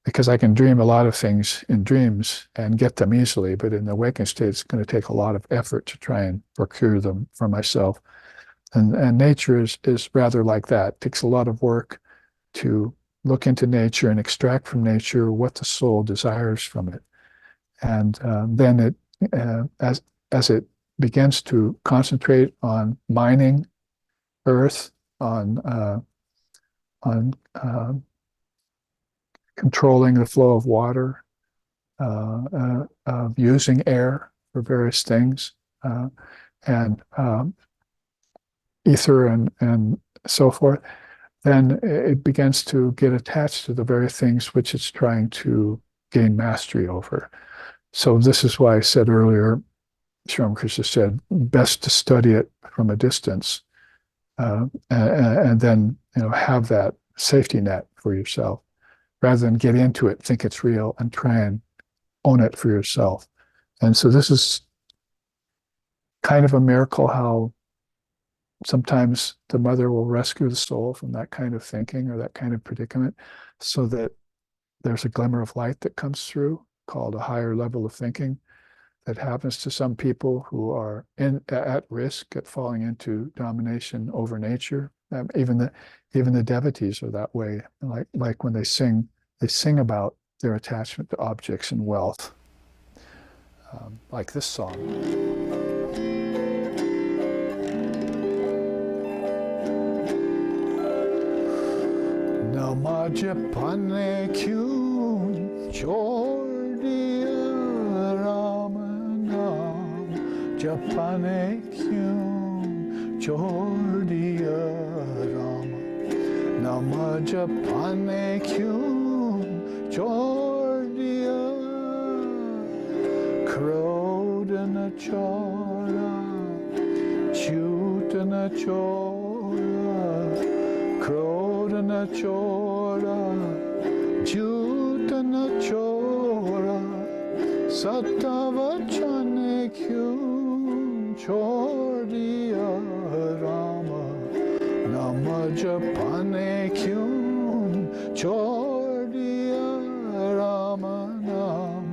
Because I can dream a lot of things in dreams and get them easily, but in the waking state, it's going to take a lot of effort to try and procure them for myself. And nature is rather like that. It takes a lot of work to look into nature and extract from nature what the soul desires from it. And then as it begins to concentrate on mining earth, on controlling the flow of water, of using air for various things, and ether and so forth, then it begins to get attached to the very things which it's trying to gain mastery over. So this is why I said earlier, Sri Ramakrishna said, best to study it from a distance, and then have that safety net for yourself, rather than get into it, think it's real, and try and own it for yourself. And so this is kind of a miracle how sometimes the mother will rescue the soul from that kind of thinking or that kind of predicament, so that there's a glimmer of light that comes through, called a higher level of thinking, that happens to some people who are at risk at falling into domination over nature. Even the devotees are that way. Like when they sing about their attachment to objects and wealth, like this song. Nama japane kyun chordiya Ramana, japane kyun chordiya Rama, nama japane kyun chordiya Krodana chora, chutana chora, Krodana chora, chutana chora, Satavachane kyun chordiya Rama, nama japane kyun chordiya Rama, nam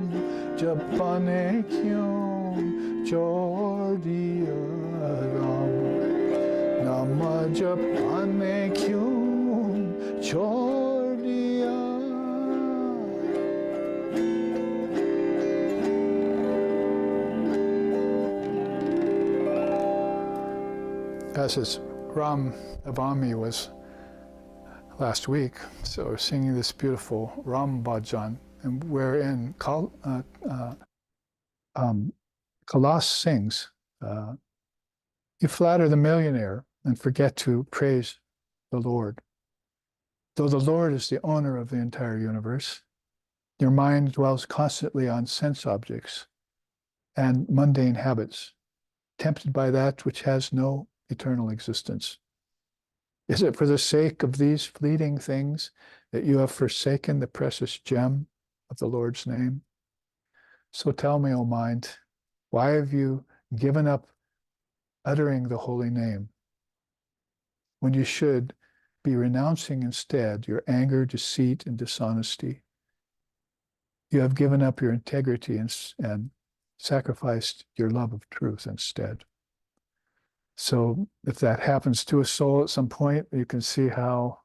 japane kyun chordiya Rama, nama japane kyun chordiya. As his Ram Navami was last week, so we're singing this beautiful Ram Bhajan, and wherein Kailas sings, you flatter the millionaire and forget to praise the Lord. Though the Lord is the owner of the entire universe, your mind dwells constantly on sense objects and mundane habits, tempted by that which has no eternal existence. Is it for the sake of these fleeting things that you have forsaken the precious gem of the Lord's name? So tell me, O mind, why have you given up uttering the holy name, when you should be renouncing instead your anger, deceit, and dishonesty? You have given up your integrity and sacrificed your love of truth instead. So if that happens to a soul at some point, you can see how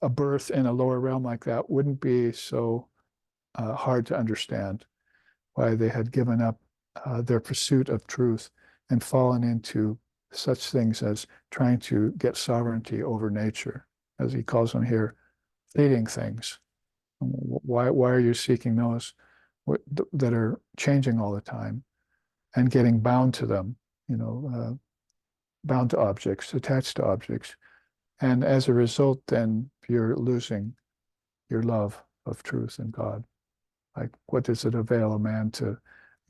a birth in a lower realm like that wouldn't be so hard to understand, why they had given up their pursuit of truth and fallen into such things as trying to get sovereignty over nature, as he calls them here, fleeting things. Why are you seeking those that are changing all the time and getting bound to them, bound to objects, attached to objects? And as a result, then you're losing your love of truth and God. Like, what does it avail a man to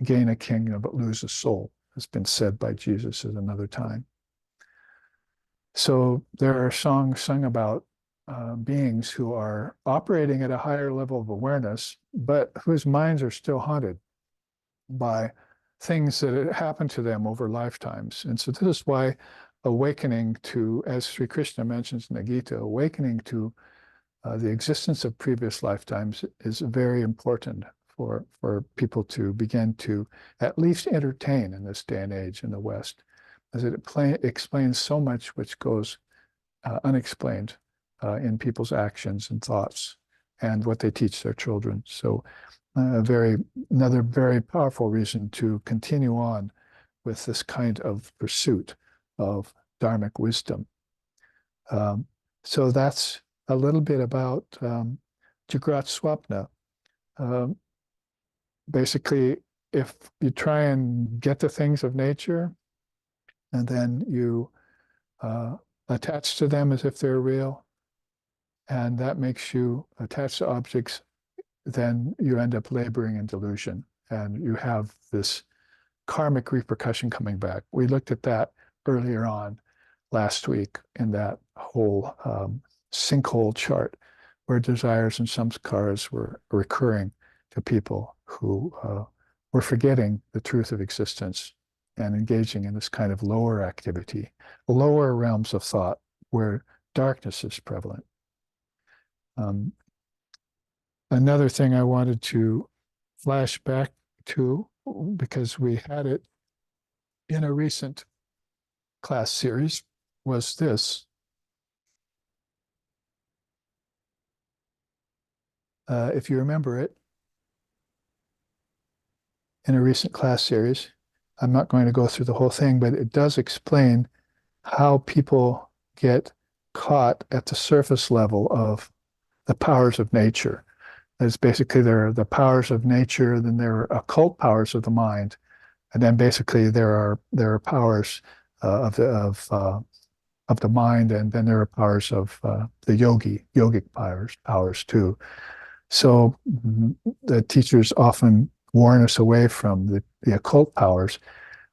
gain a kingdom but lose a soul? Has been said by Jesus at another time. So there are songs sung about beings who are operating at a higher level of awareness, but whose minds are still haunted by things that happened to them over lifetimes. And so this is why awakening to, as Sri Krishna mentions in the Gita, awakening to the existence of previous lifetimes is very important for people to begin to at least entertain in this day and age in the West, as it explains so much which goes unexplained in people's actions and thoughts and what they teach their children. So another very powerful reason to continue on with this kind of pursuit of dharmic wisdom. So that's a little bit about Jagrat Swapna. Basically, if you try and get the things of nature and then you attach to them as if they're real, and that makes you attach to objects, then you end up laboring in delusion and you have this karmic repercussion coming back. We looked at that earlier on last week in that whole sinkhole chart where desires and samskaras were recurring to people who were forgetting the truth of existence and engaging in this kind of lower activity, lower realms of thought where darkness is prevalent. Another thing I wanted to flash back to, because we had it in a recent class series, was this. If you remember it, in a recent class series, I'm not going to go through the whole thing, but it does explain how people get caught at the surface level of the powers of nature. There's basically there are the powers of nature, then there are occult powers of the mind, and then basically there are powers of the mind, and then there are powers of the yogic powers too. So the teachers often warn us away from the occult powers,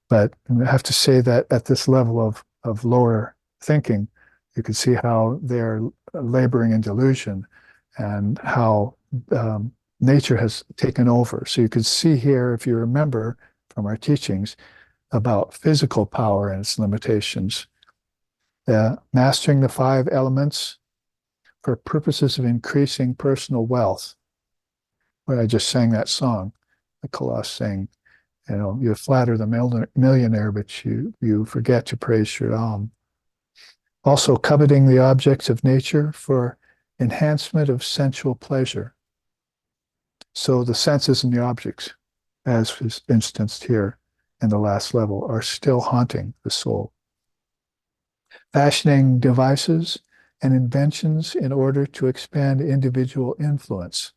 but I have to say that at this level of lower thinking, you can see how they're laboring in delusion and how nature has taken over. So you can see here, if you remember from our teachings, about physical power and its limitations. Mastering the 5 elements for purposes of increasing personal wealth. Where I just sang that song, the Kalash saying, you flatter the millionaire, but you forget to praise Sri Ram. Also coveting the objects of nature for enhancement of sensual pleasure. So the senses and the objects, as is instanced here in the last level, are still haunting the soul. Fashioning devices and inventions in order to expand individual influence.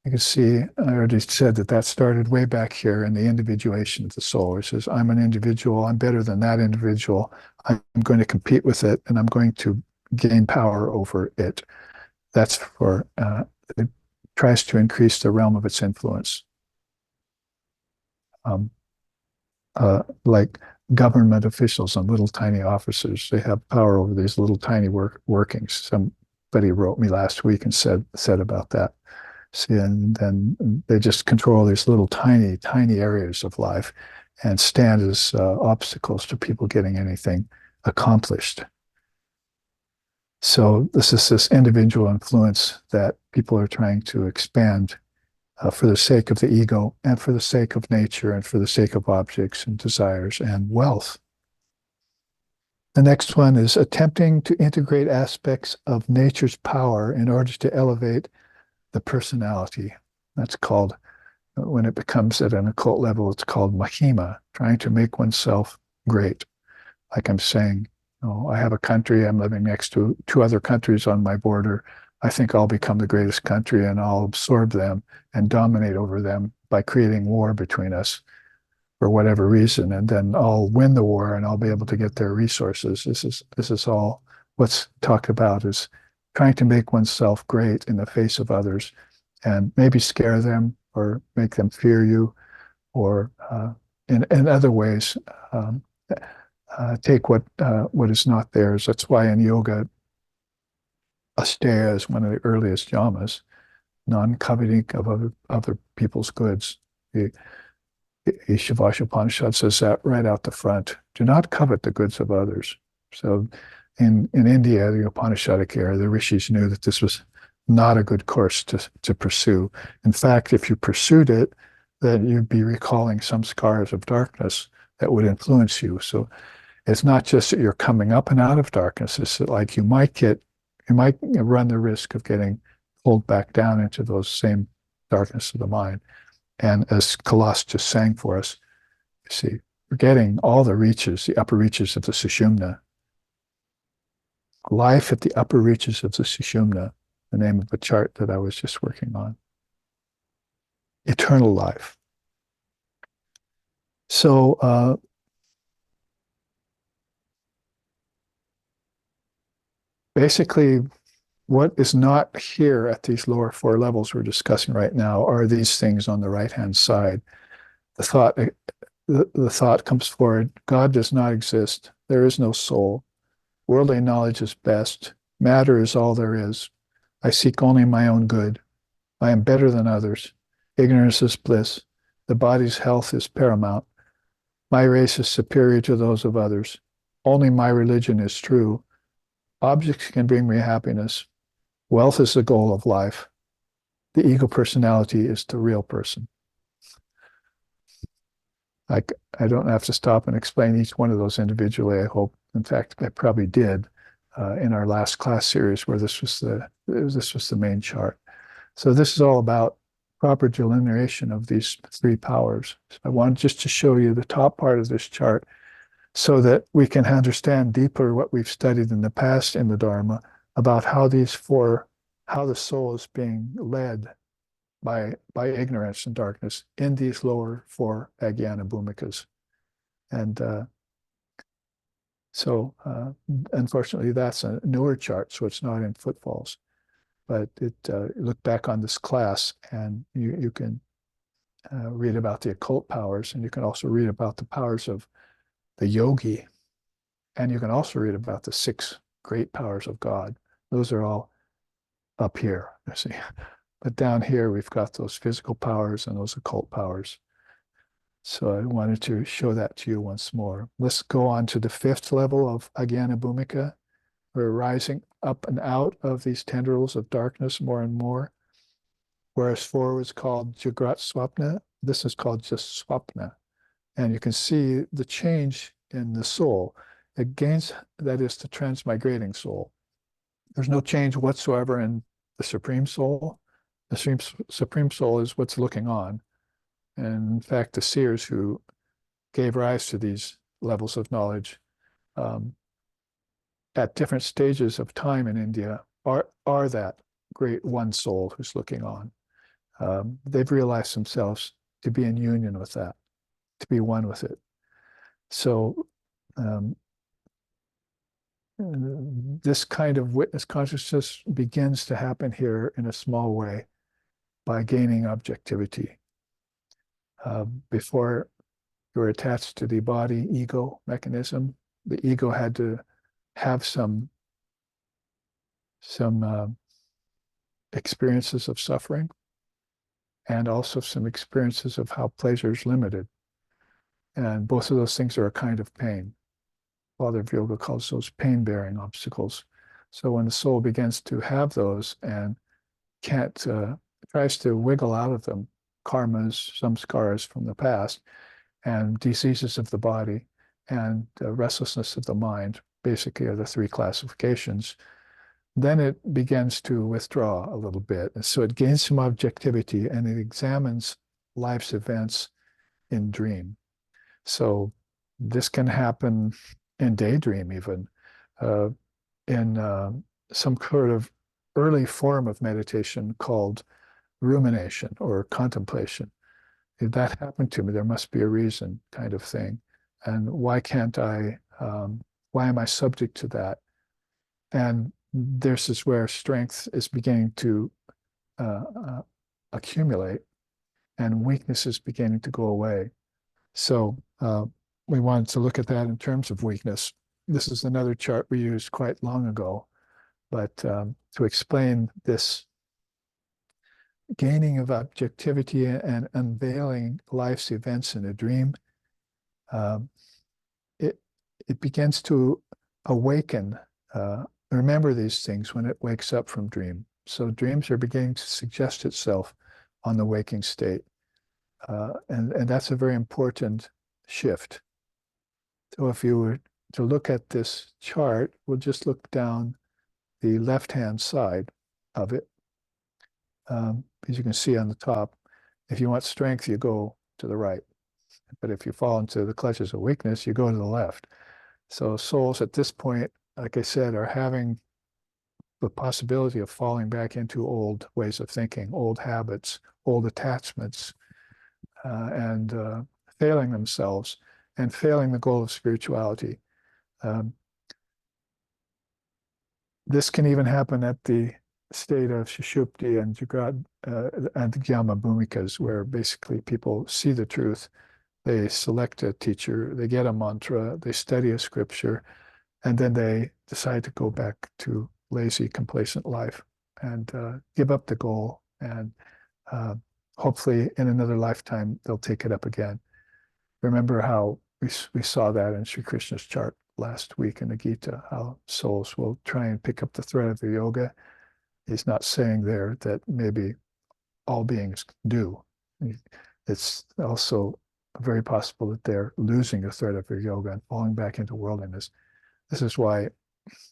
You can see, I already said that started way back here in the individuation of the soul. It says, I'm an individual, I'm better than that individual, I'm going to compete with it, and I'm going to gain power over it. That's for, it tries to increase the realm of its influence. Like government officials and little tiny officers, they have power over these little tiny workings. Somebody wrote me last week and said about that. See, and then they just control these little tiny areas of life and stand as obstacles to people getting anything accomplished. So this is this individual influence that people are trying to expand for the sake of the ego and for the sake of nature and for the sake of objects and desires and wealth. The next one is attempting to integrate aspects of nature's power in order to elevate the personality. That's called, when it becomes at an occult level, it's called mahima, trying to make oneself great. Like I'm saying, I have a country, I'm living next to two other countries on my border. I think I'll become the greatest country and I'll absorb them and dominate over them by creating war between us for whatever reason. And then I'll win the war and I'll be able to get their resources. This is all what's talked about, is trying to make oneself great in the face of others and maybe scare them or make them fear you, or in other ways, take what is not theirs. That's why in yoga, asteya is one of the earliest yamas, non-coveting of other people's goods. The Ishavasha Upanishad says that right out the front. Do not covet the goods of others. So in India, the Upanishadic era, the rishis knew that this was not a good course to pursue. In fact, if you pursued it, then you'd be recalling some scars of darkness that would influence you. So it's not just that you're coming up and out of darkness. It's that, like, you might run the risk of getting pulled back down into those same darkness of the mind. And as Knkowledge just sang for us, you see, we're getting all the reaches, the upper reaches of the Sushumna. Life at the upper reaches of the Sushumna, the name of a chart that I was just working on. Eternal life. So basically, what is not here at these lower four levels we're discussing right now are these things on the right-hand side. The thought comes forward: God does not exist. There is no soul. Worldly knowledge is best. Matter is all there is. I seek only my own good. I am better than others. Ignorance is bliss. The body's health is paramount. My race is superior to those of others. Only my religion is true. Objects can bring me happiness. Wealth is the goal of life. The ego personality is the real person. I don't have to stop and explain each one of those individually, I hope. In fact, I probably did in our last class series, where this was the main chart. So this is all about proper delineation of these three powers. So I wanted just to show you the top part of this chart so that we can understand deeper what we've studied in the past in the Dharma about how the soul is being led by ignorance and darkness in these lower four Ajnana Bhumikas. And so unfortunately, that's a newer chart, so it's not in Footfalls. But look back on this class, and you can read about the occult powers, and you can also read about the powers of the yogi, and you can also read about the 6 great powers of God. Those are all up here, you see. But down here, we've got those physical powers and those occult powers. So I wanted to show that to you once more. Let's go on to the 5th level of Ajnana Bhumika. We're rising up and out of these tendrils of darkness more and more. Whereas 4 was called Jagrat Swapna, this is called just Swapna. And you can see the change in the soul. It gains, that is, the transmigrating soul. There's no change whatsoever in the Supreme Soul. The Supreme Soul is what's looking on. And in fact, the seers who gave rise to these levels of knowledge at different stages of time in India are that great one soul who's looking on. They've realized themselves to be in union with that, to be one with it. So this kind of witness consciousness begins to happen here in a small way by gaining objectivity. Before you were attached to the body ego mechanism, the ego had to have some experiences of suffering and also some experiences of how pleasure is limited. And both of those things are a kind of pain. Father of Yoga calls those pain-bearing obstacles. So when the soul begins to have those and tries to wiggle out of them, karmas, some scars from the past, and diseases of the body, and restlessness of the mind, basically are the three classifications, then it begins to withdraw a little bit. And so it gains some objectivity and it examines life's events in dream. So this can happen in daydream even, in some sort of early form of meditation called rumination or contemplation. If that happened to me, there must be a reason, kind of thing. And why can't I, why am I subject to that? And this is where strength is beginning to accumulate and weakness is beginning to go away. So we wanted to look at that in terms of weakness. This is another chart we used quite long ago, but to explain this gaining of objectivity and unveiling life's events in a dream, it begins to awaken. Remember these things when it wakes up from dream. So dreams are beginning to suggest itself on the waking state. And that's a very important shift. So if you were to look at this chart, we'll just look down the left-hand side of it. As you can see on the top, if you want strength, you go to the right. But if you fall into the clutches of weakness, you go to the left. So souls at this point, like I said, are having the possibility of falling back into old ways of thinking, old habits, old attachments, and failing themselves and failing the goal of spirituality. This can even happen at the state of Sushupti and Jnana Bhumikas, where basically people see the truth, they select a teacher, they get a mantra, they study a scripture, and then they decide to go back to lazy, complacent life and give up the goal. And hopefully in another lifetime, they'll take it up again. Remember how we saw that in Sri Krishna's chart last week in the Gita, how souls will try and pick up the thread of the yoga. He's not saying there that maybe all beings do. It's also very possible that they're losing the thread of their yoga and falling back into worldliness. This is why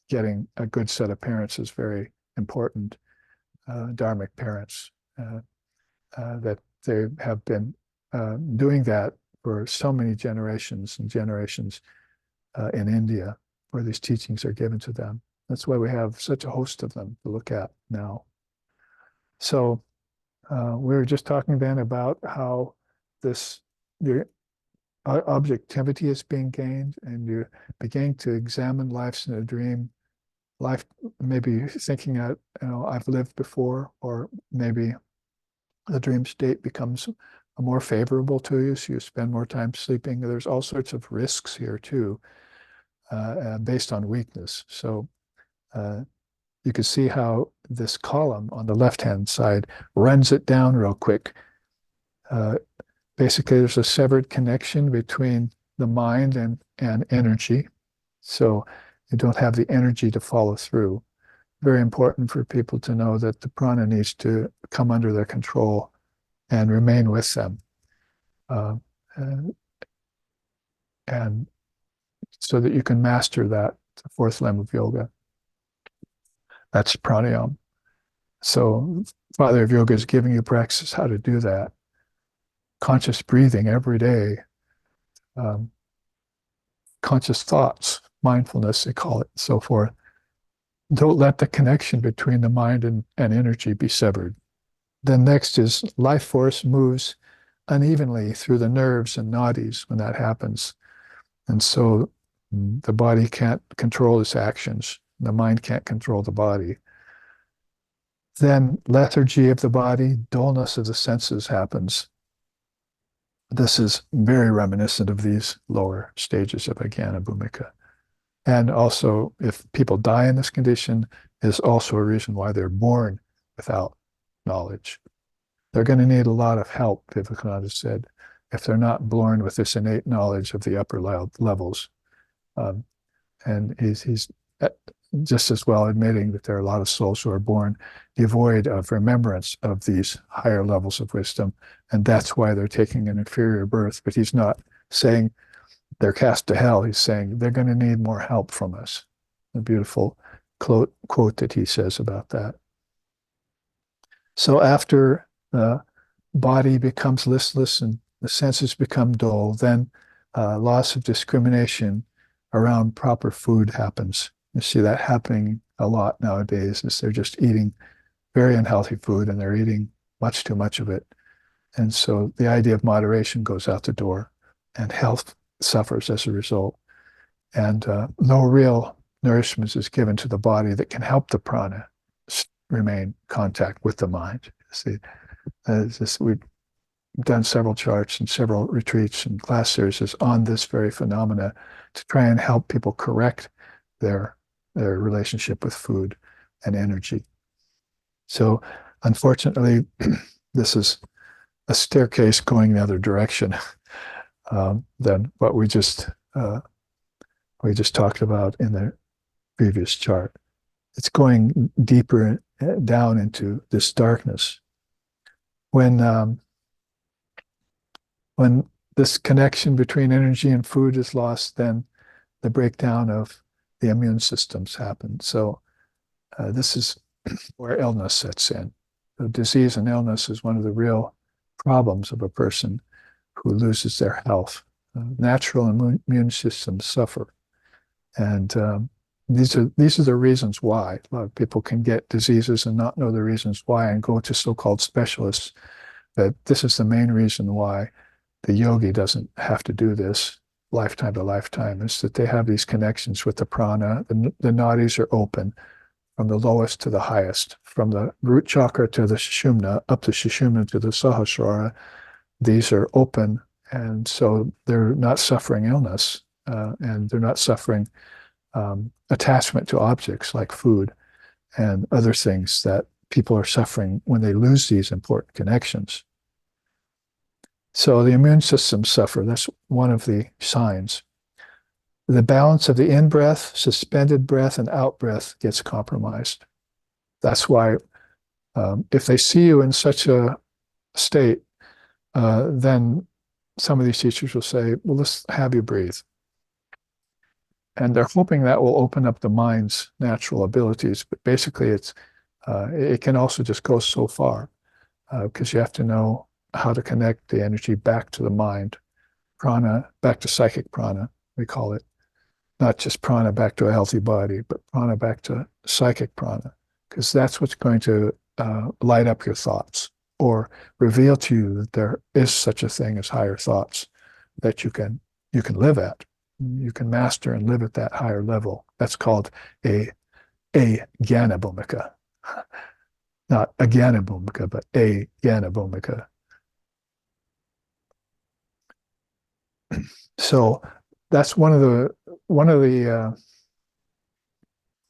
getting a good set of parents is very important, dharmic parents, that they have been doing that for so many generations and generations in India, where these teachings are given to them. That's why we have such a host of them to look at now. So we were just talking then about how your objectivity is being gained, and you're beginning to examine lives in a dream. Life, maybe thinking that, I've lived before, or maybe the dream state becomes more favorable to you, so you spend more time sleeping. There's all sorts of risks here too, based on weakness. So you can see how this column on the left-hand side runs it down real quick. Basically, there's a severed connection between the mind and energy. So you don't have the energy to follow through. Very important for people to know that the prana needs to come under their control and remain with them. And so that you can master that, the fourth limb of yoga. That's pranayama. So Father of Yoga is giving you practice how to do that. Conscious breathing every day. Conscious thoughts, mindfulness, they call it, and so forth. Don't let the connection between the mind and energy be severed. Then next is life force moves unevenly through the nerves and nadis when that happens. And so the body can't control its actions. The mind can't control the body. Then lethargy of the body, dullness of the senses happens. This is very reminiscent of these lower stages of Ajnana Bhumika. And also, if people die in this condition, is also a reason why they're born without knowledge. They're going to need a lot of help, Vivekananda said, if they're not born with this innate knowledge of the upper levels. And he's just as well admitting that there are a lot of souls who are born devoid of remembrance of these higher levels of wisdom, and that's why they're taking an inferior birth. But he's not saying they're cast to hell. He's saying they're going to need more help from us. a beautiful quote that he says about that. So after the body becomes listless and the senses become dull, then loss of discrimination around proper food happens. You see that happening a lot nowadays, is they're just eating very unhealthy food and they're eating much too much of it. And so the idea of moderation goes out the door and health suffers as a result. And no real nourishment is given to the body that can help the prana remain in contact with the mind. See, we've done several charts and several retreats and class series on this very phenomena to try and help people correct their relationship with food and energy. So unfortunately, this is a staircase going the other direction than what we just talked about in the previous chart. It's going deeper down into this darkness. When this connection between energy and food is lost, then the breakdown of the immune systems happens. So this is where illness sets in. So disease and illness is one of the real problems of a person who loses their health. Natural immune systems suffer. And these are the reasons why. A lot of people can get diseases and not know the reasons why and go to so-called specialists. But this is the main reason why the yogi doesn't have to do this lifetime to lifetime, is that they have these connections with the prana. The nadis are open from the lowest to the highest, from the root chakra to the sushumna, up the sushumna to the sahasrara. These are open, and so they're not suffering illness, and they're not suffering attachment to objects like food and other things that people are suffering when they lose these important connections. So the immune system suffer. That's one of the signs. The balance of the in-breath, suspended breath, and out-breath gets compromised. That's why if they see you in such a state, then some of these teachers will say, well, let's have you breathe. And they're hoping that will open up the mind's natural abilities. But basically, it can also just go so far because you have to know how to connect the energy back to the mind, prana, back to psychic prana, we call it. Not just prana back to a healthy body, but prana back to psychic prana, because that's what's going to light up your thoughts or reveal to you that there is such a thing as higher thoughts that you can live at. You can master and live at that higher level. That's called a Jnana Bhumika. Not a Jnana Bhumika, but a Jnana Bhumika. So that's one of the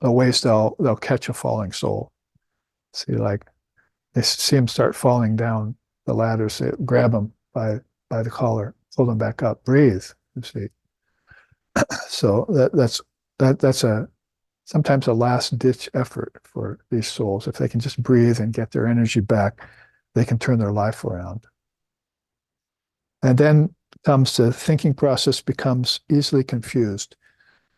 ways they'll catch a falling soul. See, like they see him start falling down the ladder, say, grab him by the collar, pull him back up, breathe. You see. So that's sometimes a last ditch effort for these souls. If they can just breathe and get their energy back, they can turn their life around. And then comes the thinking process becomes easily confused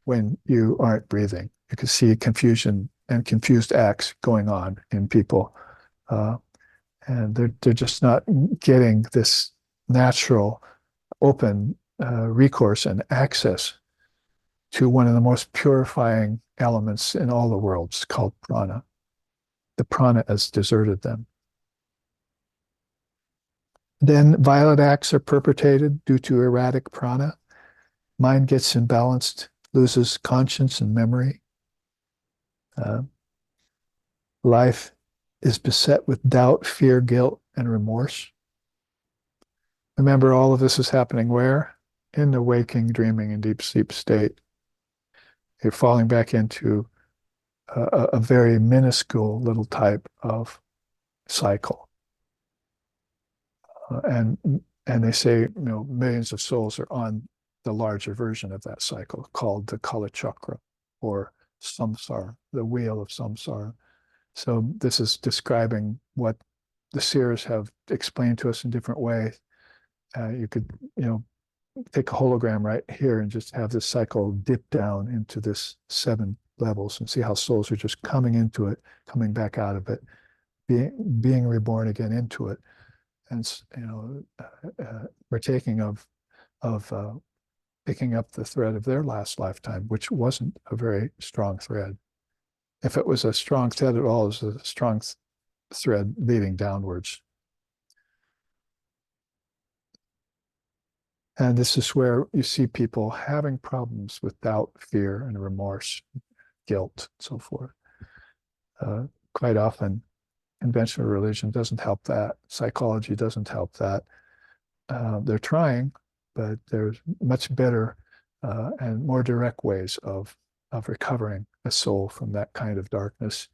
when you aren't breathing. You can see confusion and confused acts going on in people. And they're just not getting this natural, open recourse and access to one of the most purifying elements in all the worlds called prana. The prana has deserted them. Then violent acts are perpetrated due to erratic prana. Mind gets imbalanced, loses conscience and memory. Life is beset with doubt, fear, guilt, and remorse. Remember, all of this is happening where? In the waking, dreaming, and deep sleep state. You're falling back into a very minuscule little type of cycle. And they say, millions of souls are on the larger version of that cycle called the Kala Chakra or samsara, the wheel of samsara. So this is describing what the seers have explained to us in different ways. You could, take a hologram right here and just have this cycle dip down into this 7 levels, and see how souls are just coming into it, coming back out of it, being reborn again into it, and partaking of picking up the thread of their last lifetime, which wasn't a very strong thread. If it was a strong thread at all, it was a strong thread leading downwards. And this is where you see people having problems with doubt, fear, and remorse, guilt, and so forth. Quite often, conventional religion doesn't help that. Psychology doesn't help that. They're trying, but there's much better and more direct ways of recovering a soul from that kind of darkness.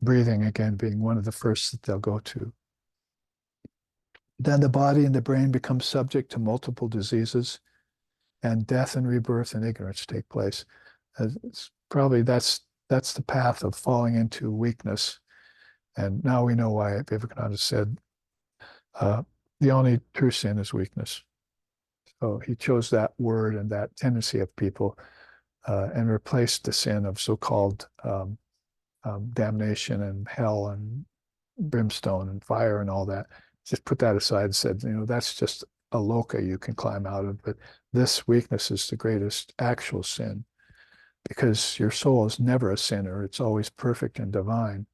Breathing, again, being one of the first that they'll go to. Then the body and the brain become subject to multiple diseases, and death and rebirth and ignorance take place. It's probably that's the path of falling into weakness. And now we know why Vivekananda said the only true sin is weakness. So he chose that word and that tendency of people and replaced the sin of so-called damnation and hell and brimstone and fire and all that. Just put that aside and said, that's just a loka you can climb out of, but this weakness is the greatest actual sin, because your soul is never a sinner. It's always perfect and divine.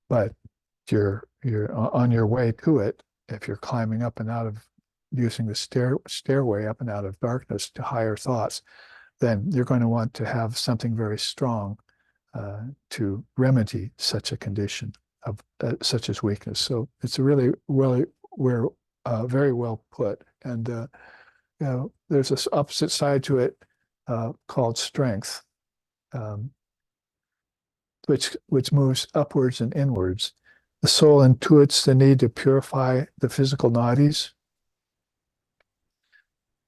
But you're on your way to it. If you're climbing up and out of, using the stairway up and out of darkness to higher thoughts, then you're going to want to have something very strong to remedy such a condition of such as weakness. So it's really very well put. And there's this opposite side to it called strength, which moves upwards and inwards. The soul intuits the need to purify the physical nadis.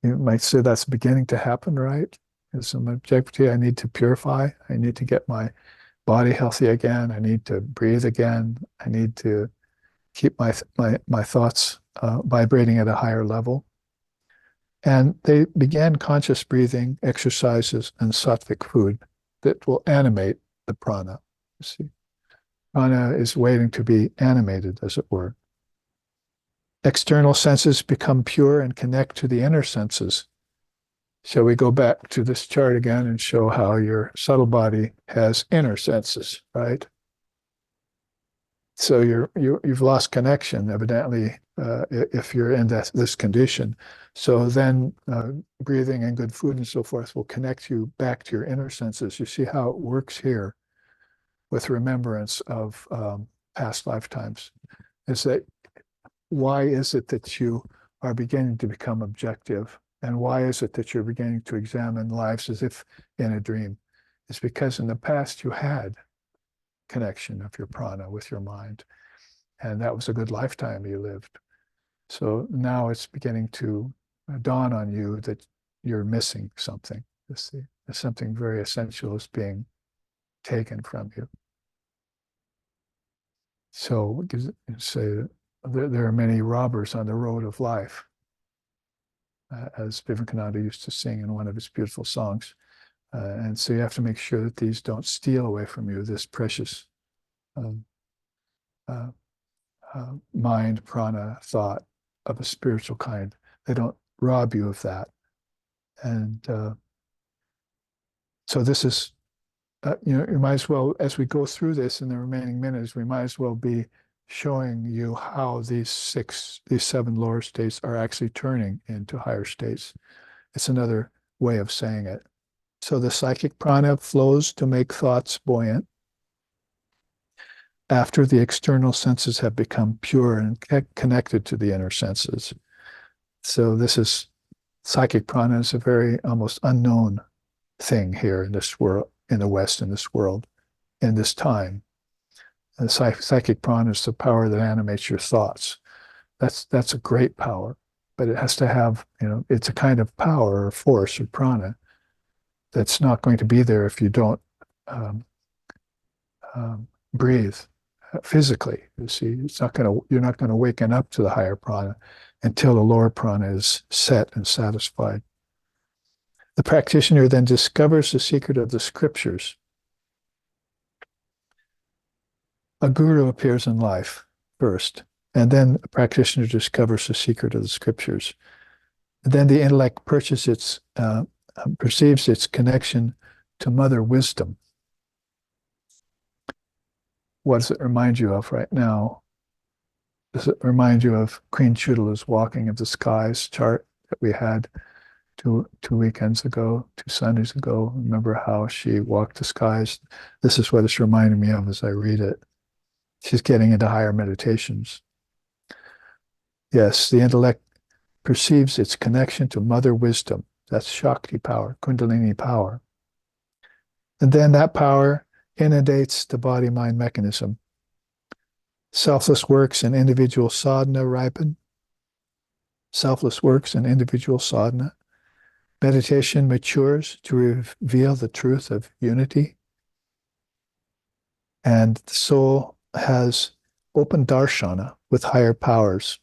You might say that's beginning to happen, right? There's some objectivity. I need to purify. I need to get my body healthy again. I need to breathe again. I need to keep my thoughts vibrating at a higher level. And they began conscious breathing exercises and sattvic food that will animate the prana. You see, prana is waiting to be animated, as it were. External senses become pure and connect to the inner senses. Shall we go back to this chart again and show how your subtle body has inner senses, right? So you've lost connection, evidently, if you're in this condition. So then breathing and good food and so forth will connect you back to your inner senses. You see how it works here with remembrance of past lifetimes. Is that why is it that you are beginning to become objective? And why is it that you're beginning to examine lives as if in a dream? It's because in the past you had connection of your prana with your mind. And that was a good lifetime you lived. So now it's beginning to dawn on you that you're missing something. Something very essential is being taken from you. So say there are many robbers on the road of life, as Vivekananda used to sing in one of his beautiful songs. And so you have to make sure that these don't steal away from you this precious mind, prana, thought of a spiritual kind. They don't rob you of that. And so this is, you might as well, as we go through this in the remaining minutes, we might as well be showing you how these 7 lower states are actually turning into higher states. It's another way of saying it. So the psychic prana flows to make thoughts buoyant after the external senses have become pure and connected to the inner senses. So this is, psychic prana is a very almost unknown thing here in this world, in the West, in this world, in this time. And psychic prana is the power that animates your thoughts. That's a great power, but it has to have, it's a kind of power or force or prana that's not going to be there if you don't breathe physically. You see, you're not going to waken up to the higher prana until the lower prana is set and satisfied. The practitioner then discovers the secret of the scriptures. A guru appears in life first, and then a practitioner discovers the secret of the scriptures. Then the intellect perceives its connection to Mother Wisdom. What does it remind you of right now? Does it remind you of Queen Chudala's Walking of the Skies chart that we had two weekends ago, 2 Sundays ago? Remember how she walked the skies? This is what it's reminding me of as I read it. She's getting into higher meditations. Yes, the intellect perceives its connection to Mother Wisdom. That's Shakti power, Kundalini power. And then that power inundates the body-mind mechanism. Selfless works and individual sadhana ripen. Selfless works and individual sadhana. Meditation matures to reveal the truth of unity. And the soul has open darshana with higher powers.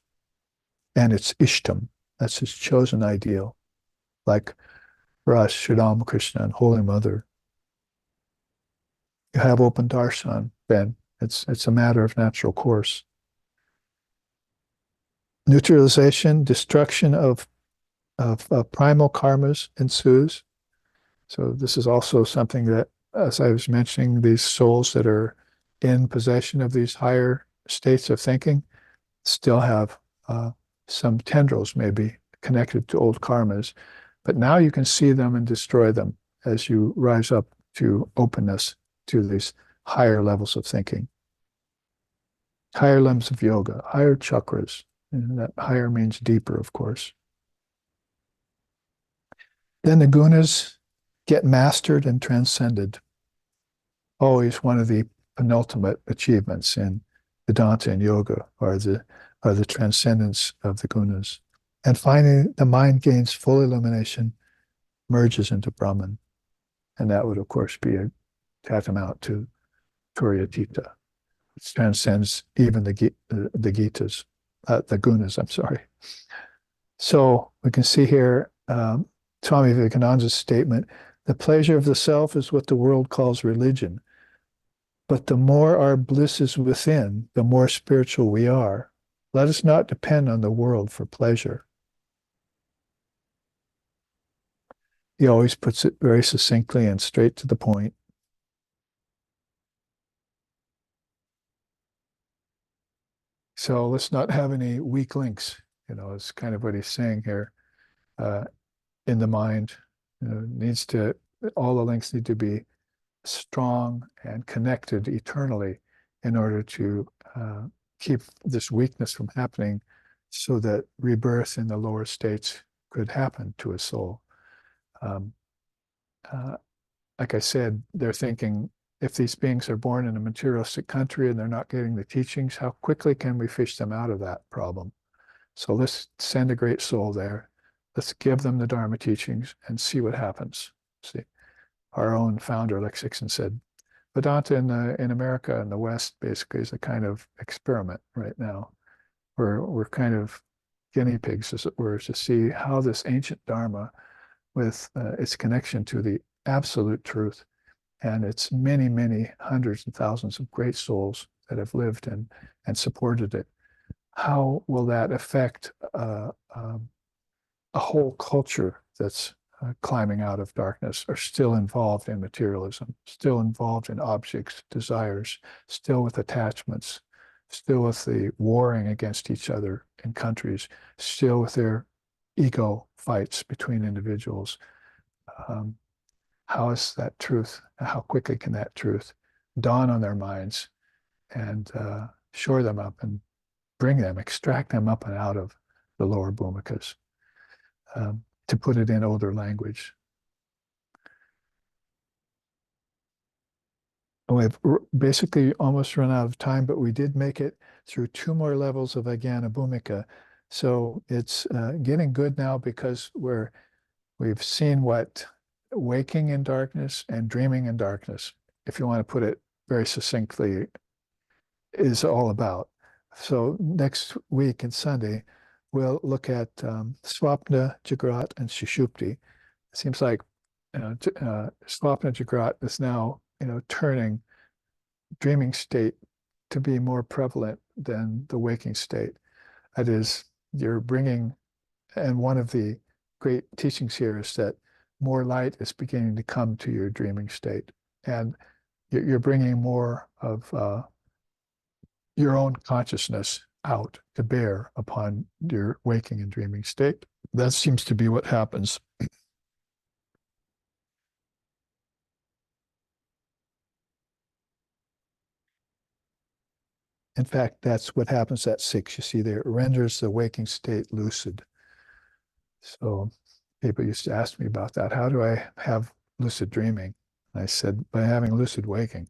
And it's Ishtam. That's his chosen ideal. Like for us, Sri Ramakrishna and Holy Mother. You have open darshan, then. It's a matter of natural course. Neutralization, destruction of primal karmas ensues. So this is also something that, as I was mentioning, these souls that are in possession of these higher states of thinking still have some tendrils maybe connected to old karmas. But now you can see them and destroy them as you rise up to openness to these higher levels of thinking. Higher levels of yoga, higher chakras. And that higher means deeper, of course. Then the gunas get mastered and transcended. Always one of the penultimate achievements in Vedanta and yoga are the transcendence of the gunas. And finally, the mind gains full illumination, merges into Brahman. And that would, of course, be a tantamount to Turyatita. It transcends even the Gitas, the gunas, I'm sorry. So we can see here Swami Vivekananda's statement, the pleasure of the self is what the world calls religion. But the more our bliss is within, the more spiritual we are. Let us not depend on the world for pleasure. He always puts it very succinctly and straight to the point. So let's not have any weak links, is kind of what he's saying here. In the mind, all the links need to be strong and connected eternally in order to keep this weakness from happening so that rebirth in the lower states could happen to a soul. Like I said, they're thinking, if these beings are born in a materialistic country and they're not getting the teachings, how quickly can we fish them out of that problem? So let's send a great soul there. Let's give them the Dharma teachings and see what happens. See, our own founder, Lex Sixon, said, Vedanta in America and the West basically is a kind of experiment right now. We're kind of guinea pigs, as it were, to see how this ancient Dharma, with its connection to the absolute truth, and its many, many hundreds and thousands of great souls that have lived and supported it, how will that affect a whole culture that's climbing out of darkness, are still involved in materialism, still involved in objects, desires, still with attachments, still with the warring against each other in countries, still with their ego fights between individuals. How is that truth? How quickly can that truth dawn on their minds and shore them up and extract them up and out of the lower bhumikas, to put it in older language. We've basically almost run out of time, but we did make it through 2 more levels of Ajnana Bhumika. So it's getting good now because we've seen what waking in darkness and dreaming in darkness, if you want to put it very succinctly, is all about. So next week and Sunday, we'll look at Swapna, Jagrat, and Sushupti. seems like Swapna Jagrat is now, turning dreaming state to be more prevalent than the waking state. That is, you're bringing, and one of the great teachings here is that more light is beginning to come to your dreaming state. And you're bringing more of your own consciousness out to bear upon your waking and dreaming state. That seems to be what happens. In fact, that's what happens at 6. You see there, it renders the waking state lucid. So people used to ask me about that. How do I have lucid dreaming? And I said, by having lucid waking.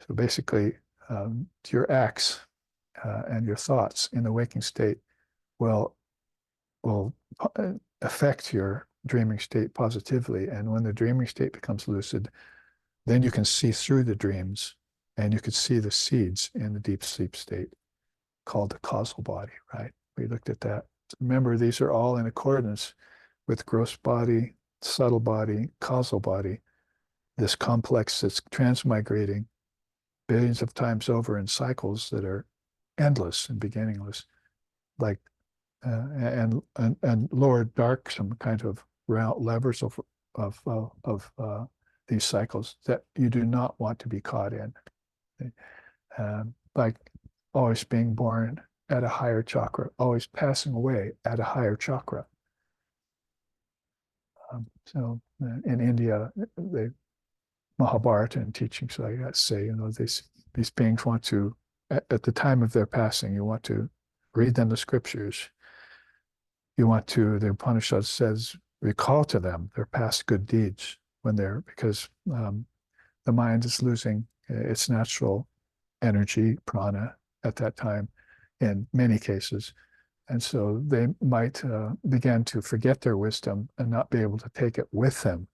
So basically, your acts and your thoughts in the waking state will affect your dreaming state positively. And when the dreaming state becomes lucid, then you can see through the dreams and you could see the seeds in the deep sleep state called the causal body, right? We looked at that. Remember, these are all in accordance with gross body, subtle body, causal body, this complex that's transmigrating billions of times over in cycles that are endless and beginningless, like and lower dark, some kind of levers of these cycles that you do not want to be caught in, like always being born at a higher chakra, always passing away at a higher chakra. So in India, the Mahabharata and teachings like that say, these beings want to, at the time of their passing, you want to read them the scriptures. You want to, the Upanishad says, recall to them their past good deeds because the mind is losing its natural energy, prana, at that time in many cases. And so they might begin to forget their wisdom and not be able to take it with them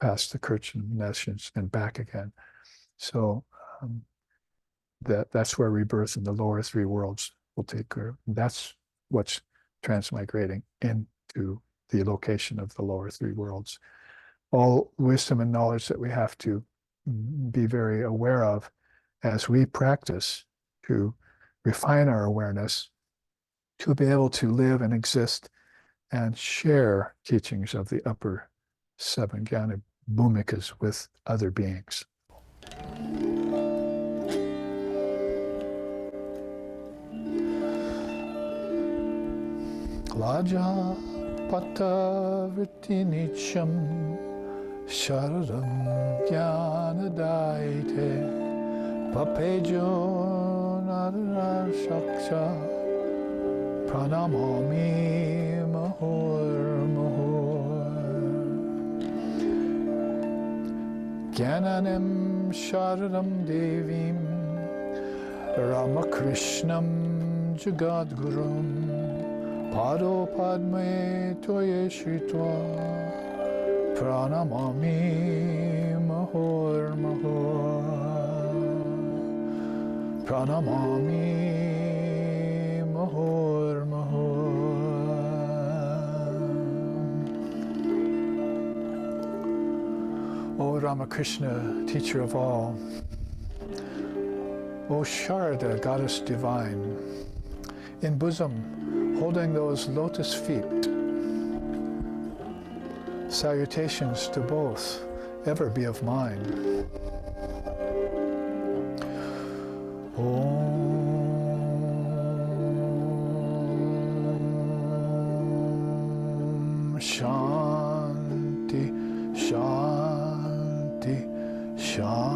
past the Kirtan nations and back again. So that's where rebirth in the lower 3 worlds will take care. That's what's transmigrating into the location of the lower 3 worlds. All wisdom and knowledge that we have to be very aware of as we practice to refine our awareness to be able to live and exist and share teachings of the upper 7 Jnana Bhumikas with other beings. Laja pata vritti nicham sharadam jnana daite papejo nadara shaksha pranamami mahor mahor Jnanam sharadam devim Ramakrishnam jagadgurum Pado padme toye shritva pranamami mahor mahor pranamami mahor mahor. O Ramakrishna, teacher of all, O Sharada, goddess divine, in bosom holding those lotus feet, salutations to both ever be of mine. Om Shanti, Shanti, Shanti.